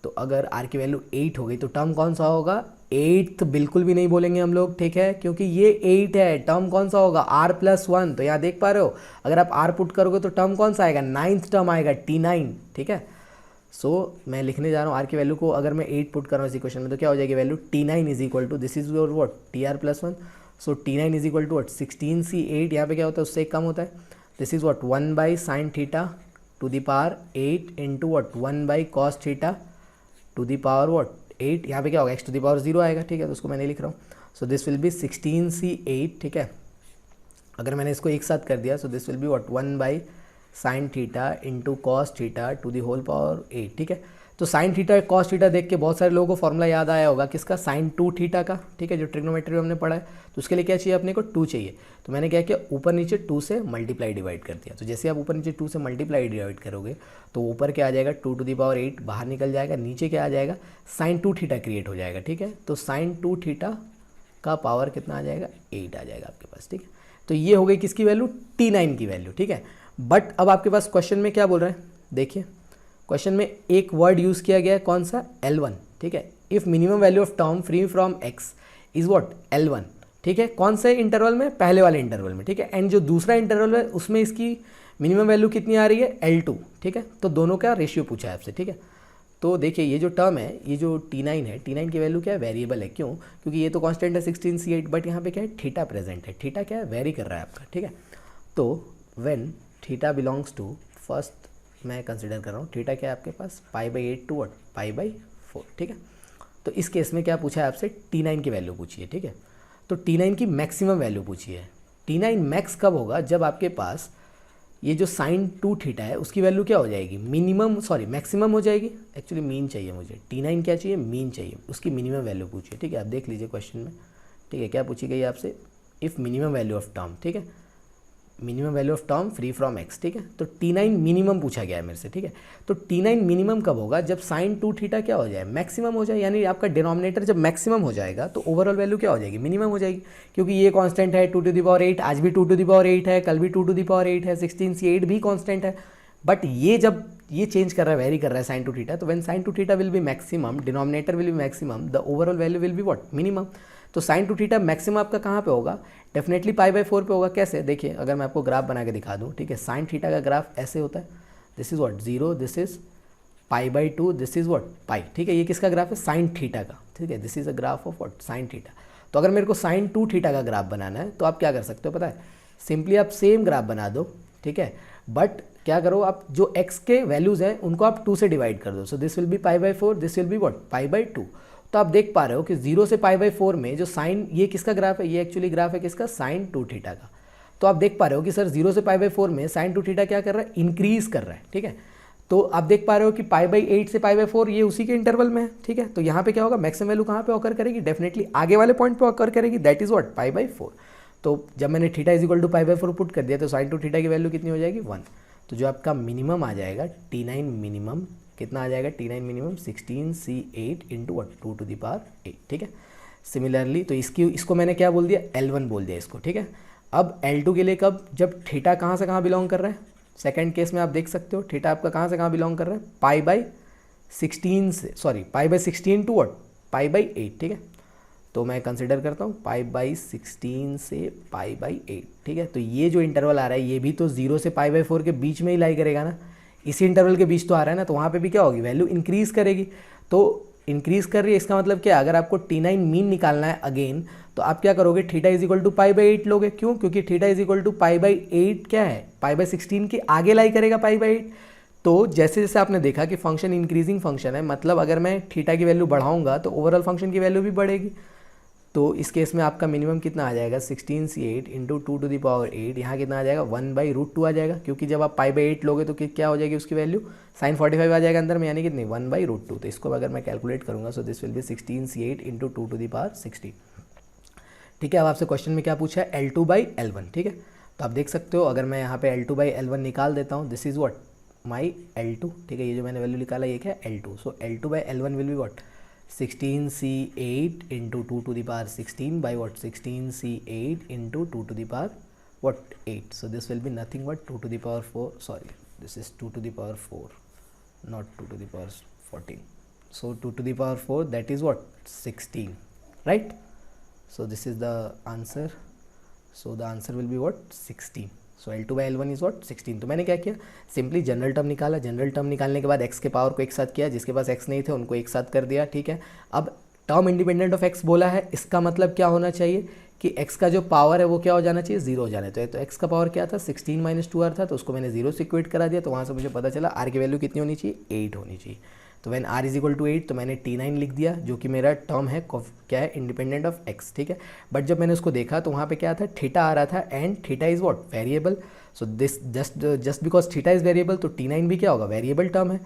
तो अगर r की वैल्यू 8 हो गई तो टर्म कौन सा होगा, 8 बिल्कुल भी नहीं बोलेंगे हम लोग, ठीक है, क्योंकि ये 8 है। टर्म कौन सा होगा, r+1, तो यहाँ देख पा रहे हो, अगर आप r पुट करोगे तो टर्म कौन सा आएगा, 9th टर्म आएगा, T9, ठीक है। सो मैं लिखने जा रहा हूँ आर की वैल्यू को, अगर मैं 8 पुट कर रहा हूँ इस इक्वेशन में तो क्या हो जाएगी value, T9 is equal to, this is your what, TR+1, so T9 is equal to what 16C8, यहाँ पे क्या होता है उससे एक कम होता है, this is what 1/sin theta to the power 8 into what 1/cos theta to the power what 8, यहाँ पे क्या होगा x टू द पावर 0 आएगा, ठीक है, तो उसको मैं नहीं लिख रहा हूँ, सो दिस विल बी 16C8, ठीक है। अगर मैंने इसको एक साथ कर दिया so this will be what 1/sin theta into cos theta to the whole power 8, ठीक है। तो साइन थीटा कॉस थीटा देख के बहुत सारे लोगों को फॉर्मूला याद आया होगा किसका, sin 2 थीटा का, ठीक है, जो ट्रिग्नोमेट्री में हमने पढ़ा है। तो उसके लिए क्या चाहिए अपने को, 2 चाहिए। तो मैंने क्या किया, ऊपर नीचे 2 से मल्टीप्लाई डिवाइड कर दिया। तो जैसे आप ऊपर नीचे 2 से मल्टीप्लाई डिवाइड करोगे तो ऊपर क्या आ जाएगा 2 टू दी पावर 8 बाहर निकल जाएगा, नीचे क्या आ जाएगा sin 2 थीटा क्रिएट हो जाएगा, ठीक है। तो sin 2 थीटा का पावर कितना आ जाएगा, 8 आ जाएगा आपके पास, ठीक है। तो ये हो गई किसकी वैल्यू, T9 की वैल्यू, ठीक है। बट अब आपके पास क्वेश्चन में क्या बोल रहे हैं, देखिए क्वेश्चन में एक वर्ड यूज़ किया गया है, कौन सा, L1, ठीक है। If minimum value of term free from x is what L1, ठीक है, कौन से इंटरवल में, पहले वाले इंटरवल में, ठीक है। एंड जो दूसरा इंटरवल है उसमें इसकी मिनिमम वैल्यू कितनी आ रही है, L2, ठीक है। तो दोनों का रेशियो पूछा है आपसे, ठीक है। तो देखिए ये जो टर्म है, ये जो T9 है, T9 की वैल्यू क्या है, वेरिएबल है, क्यों, क्योंकि ये तो कांस्टेंट है 16C8, बट यहाँ पे क्या है, थीटा प्रेजेंट है, थीटा क्या है, वेरी कर रहा है आपका, ठीक है। तो when theta belongs to, first मैं कंसिडर कर रहा हूँ थीटा क्या है आपके पास, π/8 टू व्हाट π/4, ठीक है। तो इस केस में क्या पूछा है आपसे, T9 की वैल्यू पूछी है, ठीक है। तो T9 की मैक्सिमम वैल्यू पूछी है। T9 मैक्स कब होगा, जब आपके पास ये जो sin 2 थीटा है उसकी वैल्यू क्या हो जाएगी, मिनिमम, सॉरी मैक्सिमम हो जाएगी, एक्चुअली मीन चाहिए मुझे, T9 क्या चाहिए, मीन चाहिए, उसकी मिनिमम वैल्यू पूछिए, ठीक है। आप देख लीजिए क्वेश्चन में, ठीक है, क्या पूछी गई आपसे, if minimum value of term, ठीक है, minimum value of term free from x, ठीक है। तो T9 मिनिमम पूछा गया है मेरे से, ठीक है। तो T9 मिनिमम कब होगा, जब sin 2 थीटा क्या हो जाए, मैक्सिमम हो जाए, यानी आपका डिनोमिनेटर जब मैक्सिमम हो जाएगा तो ओवरऑल वैल्यू क्या हो जाएगी, मिनिमम हो जाएगी, क्योंकि ये कांस्टेंट है 2 टू द पावर 8, आज भी 2 टू द पावर 8 है, कल भी 2 टू द पावर 8 है, 16C8 भी कांस्टेंट है, बट ये जब ये चेंज कर रहा है, वेरी कर रहा है sin 2 थीटा, तो when sin 2 theta will be maximum, denominator will be maximum, the overall value will be what, minimum. तो sin 2 थीटा मैक्सिमम आपका कहाँ पे होगा, डेफिनेटली π/4 पे होगा। कैसे, देखिए अगर मैं आपको ग्राफ बना के दिखा दूँ, ठीक है, sin थीटा का ग्राफ ऐसे होता है, this is what 0, this is π/2, this is what pi, ठीक है। ये किसका ग्राफ है, sin थीटा का, ठीक है, this is a graph of what sin theta. तो अगर मेरे को sin 2 थीटा का ग्राफ बनाना है तो आप क्या कर सकते हो पता है, सिंपली आप सेम ग्राफ बना दो, ठीक है, बट क्या करो आप जो x के वैल्यूज़ हैं उनको आप 2 से डिवाइड कर दो, so this will be π/4, this will be what π/2। तो आप देख पा रहे हो कि 0 से π/4 में जो साइन, ये किसका ग्राफ है, ये एक्चुअली ग्राफ है किसका, sin 2 थीटा का। तो आप देख पा रहे हो कि सर 0 से π/4 में sin 2 थीटा क्या कर रहा है, इंक्रीज कर रहा है, ठीक है। तो आप देख पा रहे हो कि π/8 से π/4 ये उसी के इंटरवल में है, ठीक है। तो यहाँ पे क्या होगा, मैक्सिमम वैल्यू कहाँ पे ऑकर करेगी, डेफिनेटली आगे वाले पॉइंट पे ऑकर करेगी, दैट इज व्हाट π/4। तो जब मैंने theta is equal to π/4 put कर दिया तो sin 2 थीटा की वैल्यू कितनी हो जाएगी, 1। तो जो आपका मिनिमम आ जाएगा T9 मिनिमम कितना आ जाएगा, T9 minimum 16C8 into 2 to the power 8, ठीक है। सिमिलरली तो इसको मैंने क्या बोल दिया, L1 बोल दिया इसको, ठीक है। अब L2 के लिए कब, जब थीटा कहाँ से कहाँ बिलोंग कर रहा है, सेकंड केस में आप देख सकते हो थीटा आपका कहाँ से कहाँ बिलोंग कर रहा है, π/16 से, सॉरी π/16 टू व्हाट π/8, ठीक है। तो मैं कंसिडर करता हूँ π/16 से π/8, ठीक है। तो ये जो इंटरवल आ रहा है ये भी तो 0 से π/4 के बीच में ही लाई करेगा ना, इसी इंटरवल के बीच तो आ रहा है ना, तो वहाँ पे भी क्या होगी, वैल्यू इंक्रीज करेगी। तो इंक्रीज कर रही है, इसका मतलब क्या, अगर आपको T9 मीन निकालना है अगेन, तो आप क्या करोगे, थीटा इज इक्वल टू π/8 लोगे, क्यों, क्योंकि थीटा इज इक्वल टू π/8 क्या है, π/16 के आगे लाई करेगा π/8। तो जैसे जैसे आपने देखा कि फंक्शन इंक्रीजिंग फंक्शन है, मतलब अगर मैं थीटा की वैल्यू बढ़ाऊंगा तो ओवरऑल फंक्शन की वैल्यू भी बढ़ेगी। तो इस केस में आपका मिनिमम कितना आ जाएगा, 16C8 into 2 to the power 8, यहाँ कितना आ जाएगा 1/√2 आ जाएगा, क्योंकि जब आप π/8 लोगे तो क्या हो जाएगी उसकी वैल्यू, sin 45 आ जाएगा अंदर में, यानी कितनी 1/√2। तो इसको अगर मैं कैलकुलेट करूँगा so this will be 16C8 into 2 to the power 16, ठीक है। अब आपसे क्वेश्चन में क्या पूछा है, L2/L1, ठीक है। तो आप देख सकते हो अगर मैं यहाँ पे L2/L1 निकाल देता हूँ, this is what my L2, ठीक है, ये जो मैंने वैल्यू निकाला ये क्या है L2, so L2/L1 will be what 16C8 into 2 to the power 16 by what 16C8 into 2 to the power what 8. So this will be nothing but 2 to the power 4, sorry, this is 2 to the power 4, not 2 to the power 14. So 2 to the power 4, that is what 16, right? So this is the answer. So the answer will be what 16. So L2/L1 is what 16। तो मैंने क्या किया, simply general term निकाला, general term निकालने के बाद x के power को एक साथ किया, जिसके पास x नहीं थे उनको एक साथ कर दिया, ठीक है। अब टर्म इंडिपेंडेंट ऑफ x बोला है, इसका मतलब क्या होना चाहिए कि x का जो पावर है वो क्या हो जाना चाहिए, 0 हो जाना चाहिए। तो x का पावर क्या था, 16 - 2r था, तो उसको मैंने 0 से इक्वेट करा दिया, तो वहाँ से मुझे पता चला r की वैल्यू कितनी होनी चाहिए, 8 होनी चाहिए। तो when r is equal to 8, तो मैंने T9 लिख दिया, जो कि मेरा टर्म है क्या है, इंडिपेंडेंट ऑफ x, ठीक है। बट जब मैंने उसको देखा तो वहाँ पे क्या था, थीटा आ रहा था, and theta is what, variable. So this just because theta is variable, तो T9 भी क्या होगा, वेरिएबल टर्म है।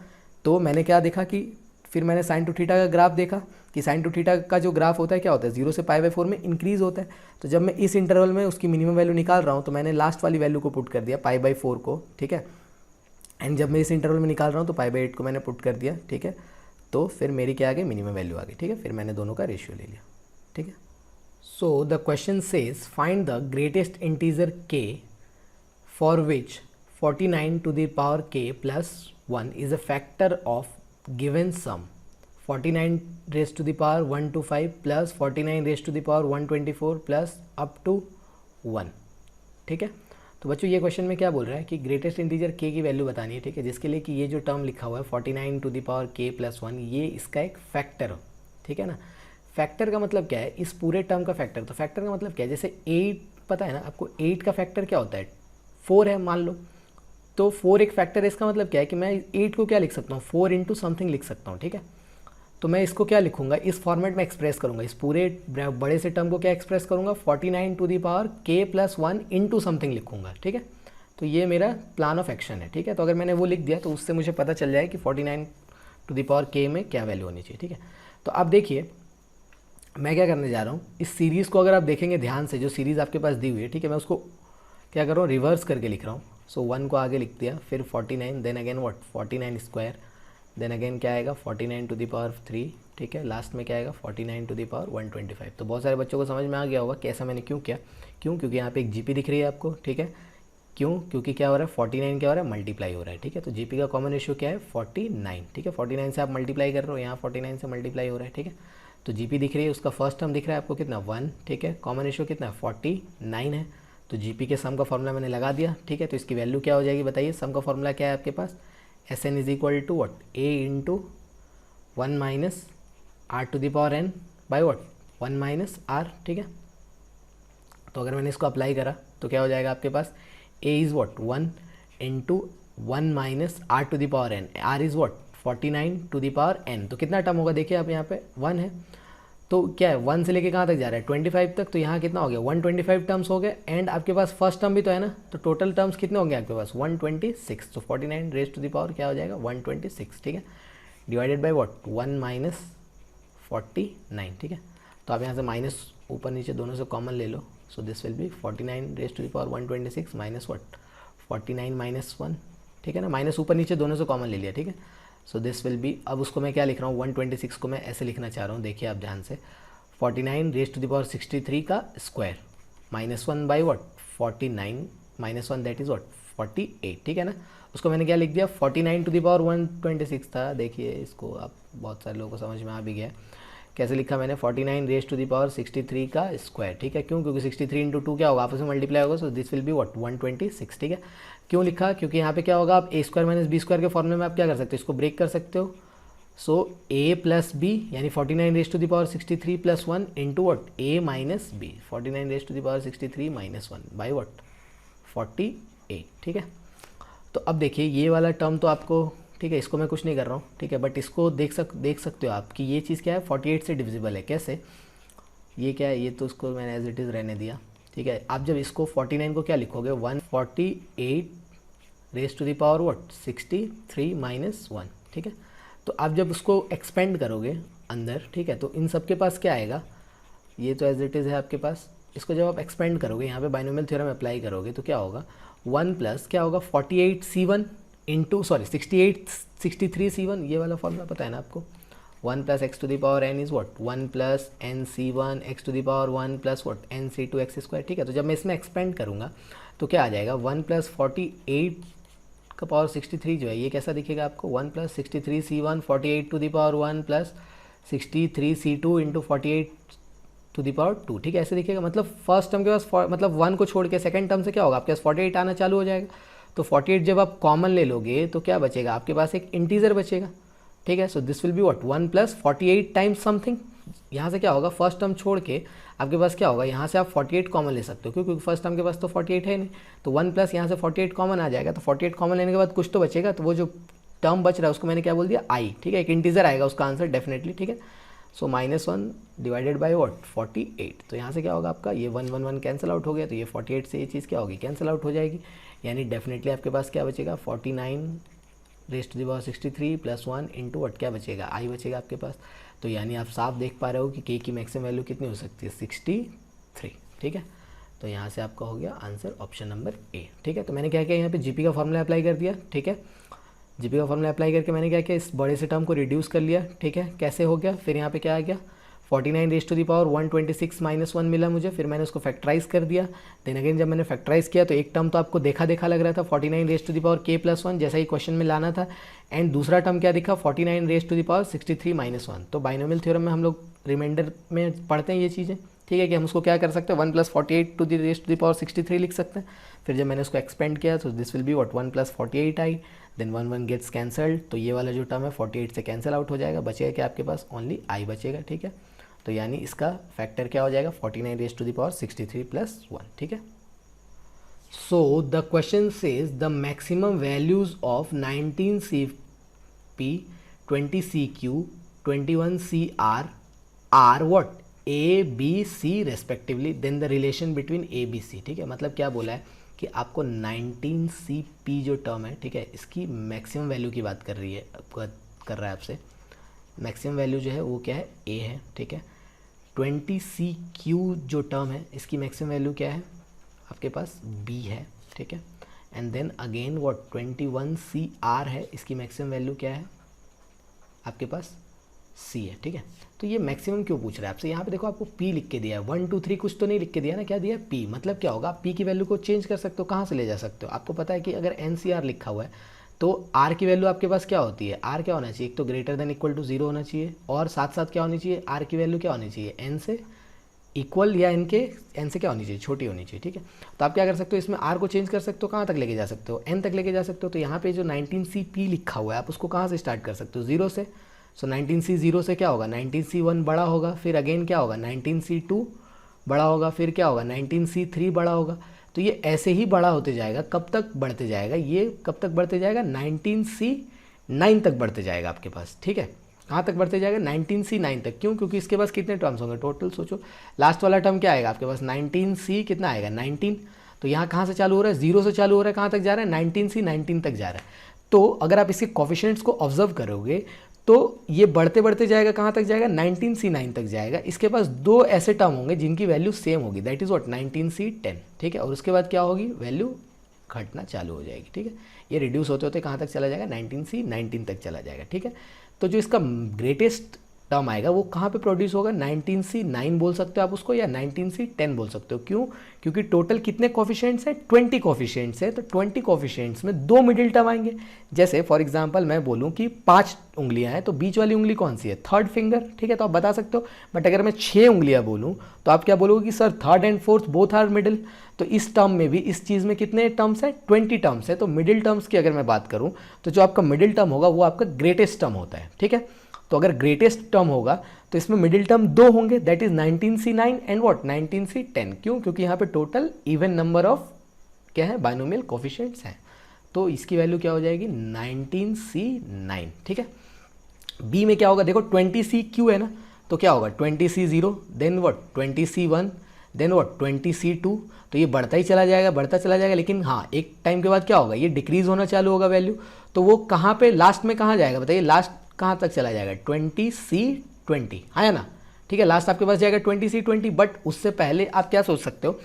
तो मैंने क्या देखा कि फिर मैंने साइन टू थीटा का ग्राफ देखा कि साइन टू थीटा का जो ग्राफ होता है क्या होता है, 0 से π/4 में इंक्रीज होता है। तो जब मैं इस इंटरवल में उसकी मिनिमम वैल्यू निकाल रहा हूँ, तो मैंने लास्ट वाली वैल्यू को पुट कर दिया π/4 को, ठीक है। एंड जब मैं इस इंटरवल में निकाल रहा हूँ तो π/8 को मैंने पुट कर दिया, ठीक है। तो फिर मेरी क्या आ गई, मिनिमम वैल्यू आ गई, ठीक है। फिर मैंने दोनों का रेशियो ले लिया, ठीक है। So the question says find the greatest integer k for which 49 to the power k plus 1 is a factor of given sum 49 raised to the power 125 plus 49 raised to the power 124 plus up to 1, ठीक है। तो बच्चों ये question में क्या बोल रहा है कि ग्रेटेस्ट इंटीजर k की वैल्यू बतानी है, ठीक है, जिसके लिए कि ये जो टर्म लिखा हुआ है 49 to the power k plus 1, ये इसका एक फैक्टर हो, ठीक है ना। फैक्टर का मतलब क्या है, इस पूरे टर्म का फैक्टर। तो फैक्टर का मतलब क्या है, जैसे 8 पता है ना आपको, 8 का फैक्टर क्या होता है, 4 है मान लो, तो 4 एक फैक्टर है। इसका मतलब क्या है कि मैं 8 को क्या लिख सकता हूँ, 4 इंटू समथिंग लिख सकता हूँ, ठीक है। तो मैं इसको क्या लिखूंगा, इस फॉर्मेट में एक्सप्रेस करूंगा, इस पूरे बड़े से टर्म को क्या एक्सप्रेस करूंगा, 49 to the power k plus 1 into something लिखूंगा, ठीक है। तो ये मेरा प्लान ऑफ एक्शन है, ठीक है। तो अगर मैंने वो लिख दिया तो उससे मुझे पता चल जाए कि 49 to the power k में क्या वैल्यू होनी चाहिए, ठीक है। तो अब देखिए मैं क्या करने जा रहा हूँ, इस सीरीज़ को अगर आप देखेंगे ध्यान से, जो सीरीज़ आपके पास दी हुई है, ठीक है, मैं उसको क्या कर रहा हूँ, रिवर्स करके लिख रहा हूँ। सो 1 को आगे लिख दिया, फिर 49, then again what 49 square, then again क्या आएगा 49 to the power 3, ठीक है। लास्ट में क्या आएगा 49 to the power 125। तो बहुत सारे बच्चों को समझ में आ गया होगा कि ऐसा मैंने क्यों किया। क्योंकि यहाँ पे एक जीपी दिख रही है आपको, ठीक है। क्योंकि क्या हो रहा है, 49 क्या हो रहा है, मल्टीप्लाई हो रहा है, ठीक है। तो जीपी का कॉमन रेशियो क्या है, 49, ठीक है। 49 से आप मल्टीप्लाई कर रहे हो, यहाँ 49 से मल्टीप्लाई हो रहा है, ठीक है। तो जीपी दिख रही है, उसका फर्स्ट टर्म दिख रहा है आपको कितना, 1, ठीक है। कॉमन रेशियो कितना है, 49 है। तो जीपी के सम का फॉर्मूला मैंने लगा दिया, ठीक है। तो इसकी वैल्यू क्या हो जाएगी बताइए, सम का फॉर्मूला क्या है आपके पास, S N is equal to what, a into 1 minus r to the power n by what 1 minus r, ठीक है। तो अगर मैंने इसको अप्लाई करा तो क्या हो जाएगा आपके पास, a is what 1 into 1 minus r to the power n, r is what 49 to the power n। तो कितना टर्म होगा देखिए आप यहाँ पे 1 है, तो क्या है 1 से लेके कहाँ तक जा रहा है 25 तक, तो यहाँ कितना हो गया 125 टर्म्स हो गए। एंड आपके पास फर्स्ट टर्म भी तो है ना, तो टोटल टर्म्स कितने होंगे आपके पास 126। तो 49 रेज टू द पावर क्या हो जाएगा 126, ठीक है, डिवाइडेड बाई व्हाट 1 माइनस 49, ठीक है। तो आप यहाँ से माइनस ऊपर नीचे दोनों से कॉमन ले लो, so this will be 49 raise to the power 126 minus what 49 minus 1, ठीक है ना। माइनस ऊपर नीचे दोनों से कॉमन ले लिया, ठीक है। सो दिस विल बी, अब उसको मैं क्या लिख रहा हूँ 126 को मैं ऐसे लिखना चाह रहा हूँ, देखिए आप ध्यान से, 49 रेज टू द पावर 63 का square minus 1 by what 49 minus 1 that is what 48, ठीक है ना। उसको मैंने क्या लिख दिया 49 टू द पावर 126 था, देखिए इसको आप बहुत सारे लोगों को समझ में आ भी गया कैसे लिखा मैंने, 49 रेज टू द पावर 63 का स्क्वायर, ठीक है। क्योंकि 63 इंटू 2 क्या होगा, आपस में मल्टीप्लाई होगा, सो दिस विल बी व्हाट 126, ठीक है। क्यों लिखा, क्योंकि यहाँ पे क्या होगा, आप ए स्क्वायर माइनस बी स्क्वायर के फॉर्मूले में आप क्या कर सकते हो, इसको ब्रेक कर सकते हो। सो ए प्लस बी यानी 49 raise to the power 63 plus 1 into what a minus b, 49 raise to the power 63 minus 1 by what 48, ठीक है। तो अब देखिए ये वाला टर्म तो आपको, ठीक है, इसको मैं कुछ नहीं कर रहा हूँ, ठीक है, बट इसको देख सकते हो आप कि ये चीज़ क्या है 48 से डिविजिबल है। कैसे, ये क्या है, ये तो उसको मैंने एज इट इज़ रहने दिया, ठीक है। आप जब इसको 49 को क्या लिखोगे 148 raise to the power what 63 minus 1, ठीक है। तो आप जब उसको एक्सपेंड करोगे अंदर, ठीक है, तो इन सब के पास क्या आएगा, ये तो एज इट इज़ है आपके पास, इसको जब आप एक्सपेंड करोगे यहाँ पे बाइनोमियल थ्योरम अप्लाई करोगे तो क्या होगा 1 प्लस क्या होगा 48c1 इंटू 63c1, ये वाला फॉर्मूला पता है ना आपको, 1 plus x to the power n is what 1 plus n c 1 x to the power 1 plus what n c 2 x square, ठीक है। तो जब मैं इसमें एक्सपेंड करूँगा तो क्या आ जाएगा 1 प्लस 48 का पावर 63 जो है ये कैसा दिखेगा आपको 1 plus 63c1 48 to the power 1 plus 63c2 into 48 to the power 2, ठीक है, ऐसे दिखेगा। मतलब फर्स्ट टर्म के पास मतलब 1 को छोड़ के सेकंड टर्म से क्या होगा, आपके पास 48 आना चालू हो जाएगा। तो 48 जब आप कॉमन ले लोगे तो क्या बचेगा, आपके पास एक इंटीजर बचेगा, ठीक है। So this will be what 1 plus 48 times something. यहाँ से क्या होगा, फर्स्ट टर्म छोड़ के आपके पास क्या होगा, यहाँ से आप 48 कॉमन ले सकते हो, क्योंकि फर्स्ट टर्म के पास तो 48 है नहीं। तो 1 प्लस यहाँ से 48 कॉमन आ जाएगा, तो 48 कॉमन लेने के बाद कुछ तो बचेगा। तो वो जो टर्म बच रहा है उसको मैंने क्या बोल दिया, आई, ठीक है, एक इंटीजर आएगा उसका आंसर डेफिनेटली, ठीक है। सो -1 डिवाइडेड बाई व्हाट 48। तो यहाँ से क्या होगा आपका, ये 1 1 1 कैंसिल आउट हो गया, तो ये 48 से ये चीज़ क्या होगी, कैंसिल आउट हो जाएगी। यानी डेफिनेटली आपके पास क्या बचेगा, 49 raise to the power 63 plus 1 into what क्या बचेगा, आई बचेगा आपके पास। तो यानी आप साफ देख पा रहे हो कि के की मैक्सिमम वैल्यू कितनी हो सकती है, 63, ठीक है। तो यहाँ से आपका हो गया आंसर ऑप्शन नंबर ए, ठीक है। तो मैंने क्या किया, यहाँ पे जीपी का फॉर्मूला अप्लाई कर दिया, ठीक है। जीपी का फॉर्मूला अप्लाई करके मैंने क्या किया, इस बड़े से टर्म को रिड्यूस कर लिया, ठीक है। कैसे हो गया, फिर यहाँ पे क्या आ गया, 49 raise to the power 126 minus 1 मिला मुझे, फिर मैंने उसको फैक्टराइज कर दिया। देन अगेन जब मैंने फैक्टराइज किया तो एक टर्म तो आपको देखा देखा लग रहा था, 49 raise to the power k plus 1, जैसा ही क्वेश्चन में लाना था। एंड दूसरा टर्म क्या दिखा, 49 raise to the power 63 minus 1। तो बाइनोमियल थ्योरम में हम लोग रिमाइंडर में पढ़ते हैं ये चीज़ें, ठीक है, कि हम उसको क्या कर सकते हैं, 1 plus 48 to the raise to the power 63 लिख सकते हैं। फिर जब मैंने उसको एक्सपेंड किया तो this will be what 1 plus 48 आई, देन 1 1 गेट्स कैंसल्ड। तो ये वाला जो टर्म है 48 से कैंसिल आउट हो जाएगा, बचेगा क्या आपके पास, ओनली आई बचेगा, ठीक है। तो यानी इसका फैक्टर क्या हो जाएगा, 49 raise to the power 63 plus 1, ठीक है। So the question says the maximum values of 19 CP 20 CQ 21 CR are what A B C respectively, then the relation between A B C, ठीक है। मतलब क्या बोला है कि आपको 19 CP जो टर्म है, ठीक है, इसकी मैक्सिमम वैल्यू की बात कर रही है, कर रहा है आपसे। मैक्सिमम वैल्यू जो है वो क्या है, A है, ठीक है। 20 CQ जो टर्म है इसकी मैक्सिमम वैल्यू क्या है, आपके पास B है, ठीक है। And then again what 21 CR है, इसकी मैक्सिमम वैल्यू क्या है, आपके पास C है, ठीक है। तो ये मैक्सिमम क्यों पूछ रहा है आपसे, यहाँ पे देखो आपको P लिख के दिया है, 1 2 3 कुछ तो नहीं लिख के दिया ना, क्या दिया है P। मतलब क्या होगा, आप P की वैल्यू को चेंज कर सकते हो, कहाँ से ले जा सकते हो। आपको पता है कि अगर NCR लिखा हुआ है तो R की वैल्यू आपके पास क्या होती है, R क्या होना चाहिए, एक तो ग्रेटर देन इक्वल टू 0 होना चाहिए, और साथ साथ क्या होनी चाहिए, R की वैल्यू क्या होनी चाहिए, N से इक्वल या N से क्या होनी चाहिए, छोटी होनी चाहिए, ठीक है। तो आप क्या कर सकते हो, इसमें R को चेंज कर सकते हो, कहाँ तक लेके जा सकते हो, N तक लेके जा सकते हो। तो यहाँ पे जो 19CP लिखा हुआ है आप उसको कहाँ से स्टार्ट कर सकते हो, 0 से। सो 19C 0 से क्या होगा, 19C 1 बड़ा होगा, फिर अगेन क्या होगा 19C 2 बड़ा होगा, फिर क्या होगा 19C 3 बड़ा होगा। तो ये ऐसे ही बड़ा होते जाएगा, कब तक बढ़ते जाएगा, ये कब तक बढ़ते जाएगा, 19C 9 तक बढ़ते जाएगा आपके पास, ठीक है। कहाँ तक बढ़ते जाएगा, 19C 9 तक। क्यों, क्योंकि इसके पास कितने टर्म्स होंगे टोटल, सोचो लास्ट वाला टर्म क्या आएगा आपके पास, 19C कितना आएगा 19। तो यहाँ कहाँ से चालू हो रहा है, 0 से चालू हो रहा है, कहाँ तक जा रहा है 19C 19 तक जा रहा है। तो अगर आप इसके कोफिशिएंट्स को ऑब्जर्व करोगे तो ये बढ़ते बढ़ते जाएगा, कहाँ तक जाएगा 19C 9 तक जाएगा। इसके पास दो ऐसे टर्म होंगे जिनकी वैल्यू सेम होगी, दैट इज़ व्हाट 19C 10, ठीक है। और उसके बाद क्या होगी, वैल्यू घटना चालू हो जाएगी, ठीक है। ये रिड्यूस होते होते कहाँ तक चला जाएगा, 19C 19 तक चला जाएगा, ठीक है। तो जो इसका ग्रेटेस्ट टर्म आएगा वो कहाँ पे प्रोड्यूस होगा, 19C 9 बोल सकते हो आप उसको, या 19C 10 बोल सकते हो। क्यों, क्योंकि टोटल कितने कोफिशिएंट्स हैं, 20 कोफिशिएंट्स है। तो 20 कोफिशिएंट्स में दो मिडिल टर्म आएंगे। जैसे फॉर एग्जांपल मैं बोलूँ कि 5 उंगलियां हैं, तो बीच वाली उंगली कौन सी है, थर्ड फिंगर, ठीक है। तो आप बता सकते हो। बट अगर मैं 6 उंगलियां बोलूँ तो आप क्या बोलोगे कि sir third and fourth both are middle. तो इस टर्म में भी, इस चीज़ में कितने टर्म्स हैं, 20 टर्म्स है। तो मिडिल टर्म्स की अगर मैं बात करूँ तो जो आपका मिडिल टर्म होगा वो आपका ग्रेटेस्ट टर्म होता है, ठीक है। तो अगर ग्रेटेस्ट टर्म होगा तो इसमें मिडिल टर्म दो होंगे, that is 19C 9 and what 19C 10। क्यों, क्योंकि यहाँ पे टोटल इवन नंबर ऑफ क्या है, बाइनोमियल कोफिशिएंट्स हैं। तो इसकी वैल्यू क्या हो जाएगी 19C 9, ठीक है। बी में क्या होगा, देखो 20CQ है ना, तो क्या होगा 20C 0, then what 20C 1, then what 20C 2। तो ये बढ़ता ही चला जाएगा, बढ़ता चला जाएगा। लेकिन हाँ, एक टाइम के बाद क्या होगा, ये डिक्रीज होना चालू होगा वैल्यू। तो वो कहाँ पे लास्ट में कहाँ जाएगा, बताइए लास्ट कहाँ तक चला जाएगा, 20C 20, है ना, ठीक है। लास्ट आपके पास जाएगा 20C 20। बट उससे पहले आप क्या सोच सकते हो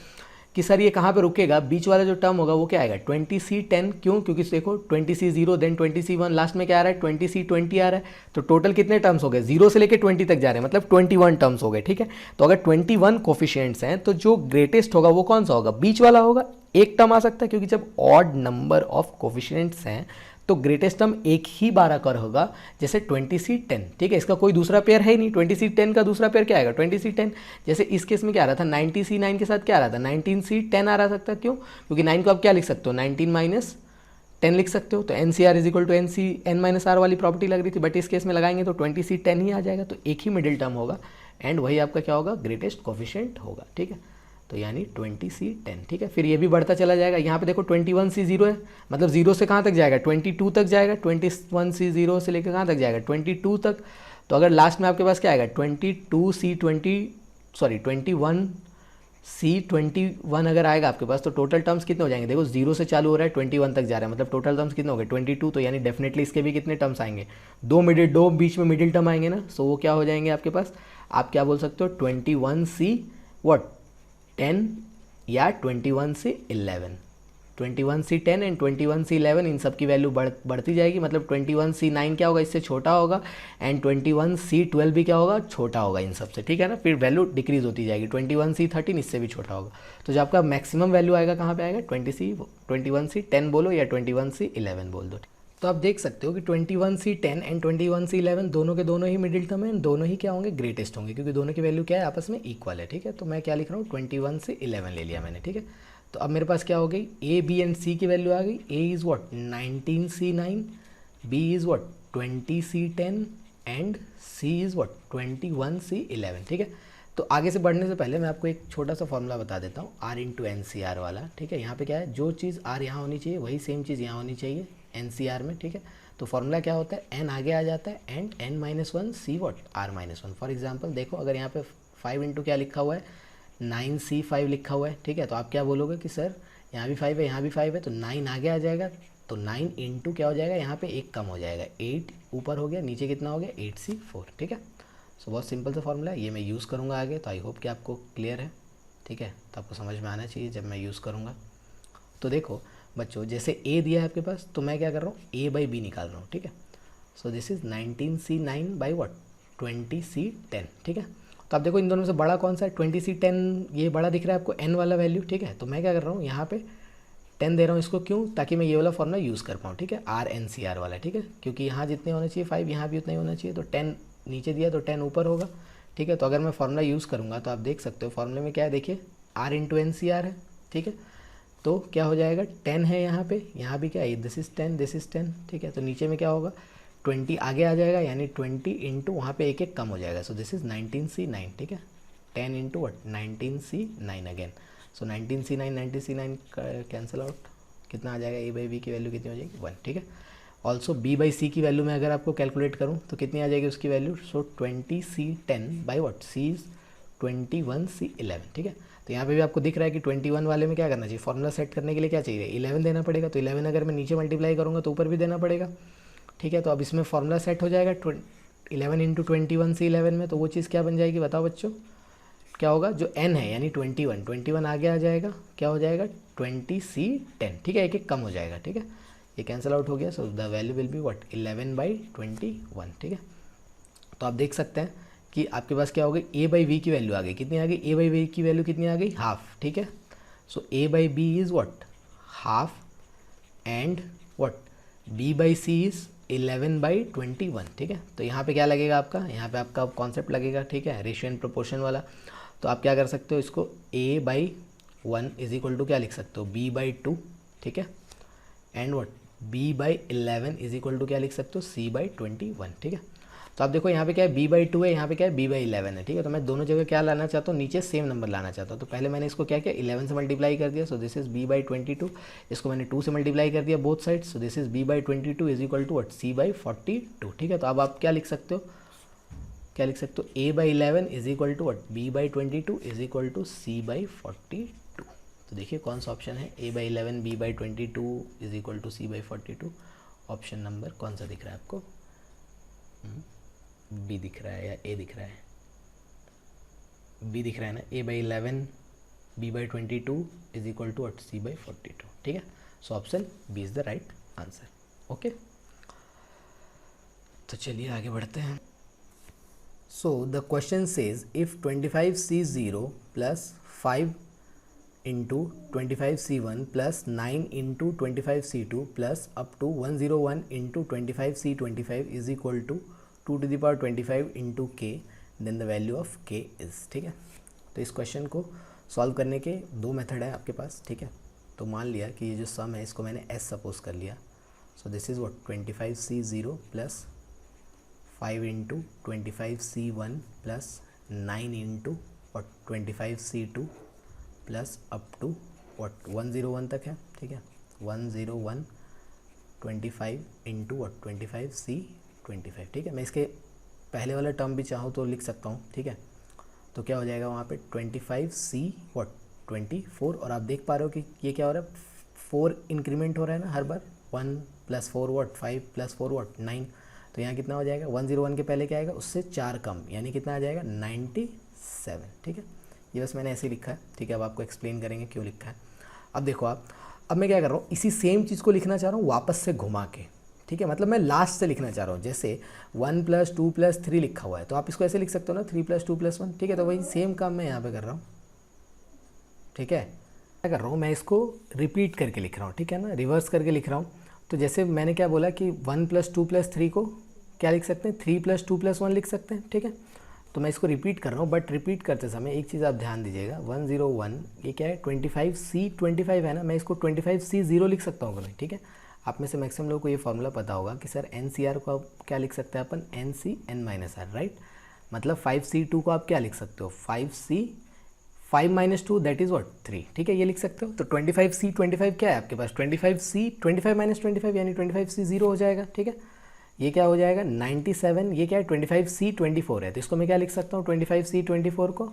कि सर ये कहाँ पे रुकेगा, बीच वाला जो टर्म होगा वो क्या आएगा 20C 10। क्यों, क्योंकि देखो 20C 0, देन 20C 1, लास्ट में क्या आ रहा है 20C 20 आ रहा है। तो टोटल कितने टर्म्स हो गए, 0 से लेके 20 तक जा रहे हैं, मतलब 21 टर्म्स हो गए, ठीक है। तो अगर 21 कोफिशिएंट्स हैं तो जो ग्रेटेस्ट होगा वो कौन सा होगा, बीच वाला होगा। एक टर्म आ सकता है, क्योंकि जब ऑड नंबर ऑफ कोफिशिएंट्स हैं तो ग्रेटेस्ट टर्म एक ही बार अकर होगा, जैसे 20C10, ठीक है, इसका कोई दूसरा पेयर है ही नहीं। 20C10 का दूसरा पेयर क्या आएगा 20C10। जैसे इस केस में क्या आ रहा था 90C9 के साथ क्या आ रहा था 19C10 आ रहा सकता, क्यों, क्योंकि 9 को आप क्या लिख सकते हो 19 माइनस 10 लिख सकते हो, तो NCR is equal to n minus r वाली प्रॉपर्टी लग रही थी, बट इस केस में लगाएंगे तो 20C10 ही आ जाएगा, तो एक ही मिडिल टर्म होगा एंड वही आपका क्या होगा ग्रेटेस्ट कोफिशिएंट होगा, ठीक है, तो यानी 20C10, ठीक है। फिर ये भी बढ़ता चला जाएगा, यहाँ पे देखो 21C0 है, मतलब 0 से कहाँ तक जाएगा 22 तक जाएगा, 21C0 से लेकर कहाँ तक जाएगा 22 तक, तो अगर लास्ट में आपके पास क्या आएगा 21C21 अगर आएगा आपके पास, तो टोटल टर्म्स कितने हो जाएंगे, देखो 0 से चालू हो रहा है 21 तक जा रहा है, मतलब टोटल टर्म्स कितने हो गए 22, तो यानी डेफिनेटली इसके भी कितने टर्म्स आएंगे, दो बीच में मिडिल टर्म आएंगे ना, सो वो क्या हो जाएंगे आपके पास, आप क्या बोल सकते हो 21C10 या 21C11, 21C10 एंड 21C11 इन सब की वैल्यू बढ़ती जाएगी, मतलब 21C9 क्या होगा इससे छोटा होगा एंड 21C12 भी क्या होगा छोटा होगा इन सब से, ठीक है ना, फिर वैल्यू डिक्रीज होती जाएगी, 21C13 इससे भी छोटा होगा, तो जो आपका मैक्सिमम वैल्यू आएगा कहाँ पे आएगा 21C10 बोलो या 21C11 बोल दो। तो आप देख सकते हो कि 21C10 एंड 21C11 दोनों के दोनों ही मिडिल टर्म है, दोनों ही क्या होंगे ग्रेटेस्ट होंगे, क्योंकि दोनों की वैल्यू क्या है आपस में इक्वल है, ठीक है, तो मैं क्या लिख रहा हूँ 21C11 ले लिया मैंने, ठीक है। तो अब मेरे पास क्या हो गई A, B एंड C की वैल्यू आ गई, A is what 19C9, B is what 20C10 and C is what 21C11, ठीक है। तो आगे से बढ़ने से पहले मैं आपको एक छोटा सा फॉर्मूला बता देता हूँ R/NCR वाला, ठीक है। यहाँ पे क्या है, जो चीज़ R यहाँ होनी चाहिए वही सेम चीज़ यहाँ होनी चाहिए NCR में, ठीक है। तो फॉर्मूला क्या होता है n आगे आ जाता है and n-1 C what R-1। For example देखो अगर यहाँ पे 5 इंटू क्या लिखा हुआ है 9C5 लिखा हुआ है, ठीक है, तो आप क्या बोलोगे कि सर यहाँ भी 5 है यहाँ भी 5 है, तो 9 आगे आ जाएगा, तो 9 इंटू क्या हो जाएगा यहाँ पे एक कम हो जाएगा 8 ऊपर हो गया, नीचे कितना हो गया 8C4, ठीक है। सो बहुत सिंपल सा फॉर्मूला है, ये मैं यूज़ करूँगा आगे, तो आई होप कि आपको क्लियर है, ठीक है, तो आपको समझ में आना चाहिए जब मैं यूज़ करूँगा। तो देखो बच्चों जैसे A दिया है आपके पास, तो मैं क्या कर रहा हूँ A/B निकाल रहा हूँ, ठीक है। So this is 19C9 by what 20C10, ठीक है। तो आप देखो इन दोनों से बड़ा कौन सा है 20C10, ये बड़ा दिख रहा है आपको n वाला वैल्यू, ठीक है। तो मैं क्या कर रहा हूँ यहाँ पे 10 दे रहा हूँ इसको, क्यों, ताकि मैं ये वाला फॉर्मूला यूज़ कर पाऊँ, ठीक है, R/NCR वाला, ठीक है, क्योंकि यहाँ जितने होना चाहिए 5 यहाँ भी उतना ही होना चाहिए, तो 10 नीचे दिया तो 10 ऊपर होगा, ठीक है। तो अगर मैं फॉर्मूला यूज़ करूँगा तो आप देख सकते हो फॉर्मूले में क्या है, देखिए R/NCR है, ठीक है, तो क्या हो जाएगा 10 है यहाँ पे, यहाँ भी क्या है दिस इज़ 10 दिस इज़ 10, ठीक है। तो नीचे में क्या होगा 20 आगे आ जाएगा, यानी 20 इंटू वहाँ पे एक एक कम हो जाएगा, सो दिस इज़ 19C9, ठीक है, 10 into what 19C9 again, so 19C9 19C9 cancel out, कितना आ जाएगा A/B की वैल्यू कितनी हो जाएगी 1, ठीक है। ऑल्सो B/C की वैल्यू में अगर आपको कैलकुलेट करूँ तो कितनी आ जाएगी उसकी value, so 20C10 by what C is 21C11, ठीक है। तो यहाँ पे भी आपको दिख रहा है कि 21 वाले में क्या करना चाहिए, फॉर्मूला सेट करने के लिए क्या चाहिए 11 देना पड़ेगा, तो 11 अगर मैं नीचे मल्टीप्लाई करूँगा तो ऊपर भी देना पड़ेगा, ठीक है। तो अब इसमें फॉर्मूला सेट हो जाएगा 11 इंटू 21C11 में, तो वो चीज़ क्या बन जाएगी बताओ बच्चों, क्या होगा जो n है यानी 21 आगे आ जाएगा, क्या हो जाएगा 20C10, ठीक है, एक एक कम हो जाएगा, ठीक है, ये कैंसिल आउट हो गया, so the value will be what 11/21, ठीक है। तो आप देख सकते हैं कि आपके पास क्या हो गई A/B की वैल्यू आ गई, कितनी आ गई A/B की वैल्यू कितनी आ गई हाफ, ठीक है। सो A/B is what half and what B/C is 11/21, ठीक है। तो यहाँ पे क्या लगेगा आपका, यहाँ पे आपका कॉन्सेप्ट लगेगा, ठीक है, रेशियो एंड प्रोपोर्शन वाला। तो आप क्या कर सकते हो इसको A/1 इज इक्वल टू क्या लिख सकते हो B/2, ठीक है, and what B/11 is equal to क्या लिख सकते हो C/21, ठीक है। तो आप देखो यहाँ पे क्या है B/2 है, यहाँ पे क्या है B/11 है, ठीक है। तो मैं दोनों जगह क्या लाना चाहता हूँ नीचे सेम नंबर लाना चाहता हूँ, तो पहले मैंने इसको क्या किया 11 से मल्टीप्लाई कर दिया, सो दिस इज़ B/22, इसको मैंने 2 से मल्टीप्लाई कर दिया both side, so this is B/22 is equal to what C/42, ठीक है। तो अब आप क्या लिख सकते हो A/11 is equal to what B/22 is equal to C/42। तो देखिए कौन सा ऑप्शन है A/11 B/22 is equal to C/42, option number कौन सा दिख रहा है आपको, बी दिख रहा है या ए दिख रहा है, बी दिख रहा है ना, A/11 B/22 is equal to what C/42, ठीक है। So option B is the right answer, okay. तो चलिए आगे बढ़ते हैं। So the question says if 25C0 plus 5 into 25C1 plus 9 into 25C2 plus up to 101 into 25C25 is equal to 2^25 into k, then the value of k is, ठीक है। तो इस question को सॉल्व करने के दो मेथड है आपके पास, ठीक है। तो मान लिया कि ये जो सम है इसको मैंने एस सपोज कर लिया, सो this is what 25C0 plus 5 into 25C1 plus 9 into और 25C2 plus up to what 101 तक है, ठीक है। 101 25 इंटू व्हाट 25C25, ठीक है। मैं इसके पहले वाला टर्म भी चाहूँ तो लिख सकता हूँ, ठीक है। तो क्या हो जाएगा वहाँ पे 25C व्हाट 24, और आप देख पा रहे हो कि ये क्या हो रहा है, 4 इंक्रीमेंट हो रहा है ना हर बार, 1 प्लस 4 व्हाट 5 प्लस 4 व्हाट 9, तो यहाँ कितना हो जाएगा 101 के पहले क्या आएगा, उससे 4 कम, यानी कितना आ जाएगा 97, ठीक है। ये बस मैंने ऐसे ही लिखा है, ठीक है। अब आपको एक्सप्लेन करेंगे क्यों लिखा है। अब देखो आप, अब मैं क्या कर रहा हूँ, इसी सेम चीज़ को लिखना चाह रहा हूँ वापस से घुमा के, ठीक है। मतलब मैं लास्ट से लिखना चाह रहा हूँ, जैसे 1 + 2 + 3 लिखा हुआ है, तो आप इसको ऐसे लिख सकते हो ना 3 + 2 + 1, ठीक है। तो वही सेम काम मैं यहाँ पे कर रहा हूँ, ठीक है। क्या कर रहा हूँ मैं, इसको रिपीट करके लिख रहा हूँ, ठीक है ना, रिवर्स करके लिख रहा हूँ। तो जैसे मैंने क्या बोला कि 1 + 2 + 3 को क्या लिख सकते हैं, 3 + 2 + 1 लिख सकते हैं, ठीक है। तो मैं इसको रिपीट कर रहा हूँ, बट रिपीट करते समय एक चीज़ आप ध्यान दीजिएगा, 101 ये क्या है 25C25 है ना, मैं इसको 25C0 लिख सकता हूँ, ठीक है। आप में से मैक्सिमम लोगों को ये फॉर्मूला पता होगा कि सर NCR को आप क्या लिख सकते हैं अपन, NC(n-r), राइट। मतलब 5C2 को आप क्या लिख सकते हो, 5 - 2 दैट इज़ व्हाट 3, ठीक है, ये लिख सकते हो। तो 25C25 क्या है आपके पास, 25C25 - 25 यानी 25C0 हो जाएगा, ठीक है। ये क्या हो जाएगा 97, ये क्या है 25C24 है, तो इसको मैं क्या लिख सकता हूँ, 25C24 को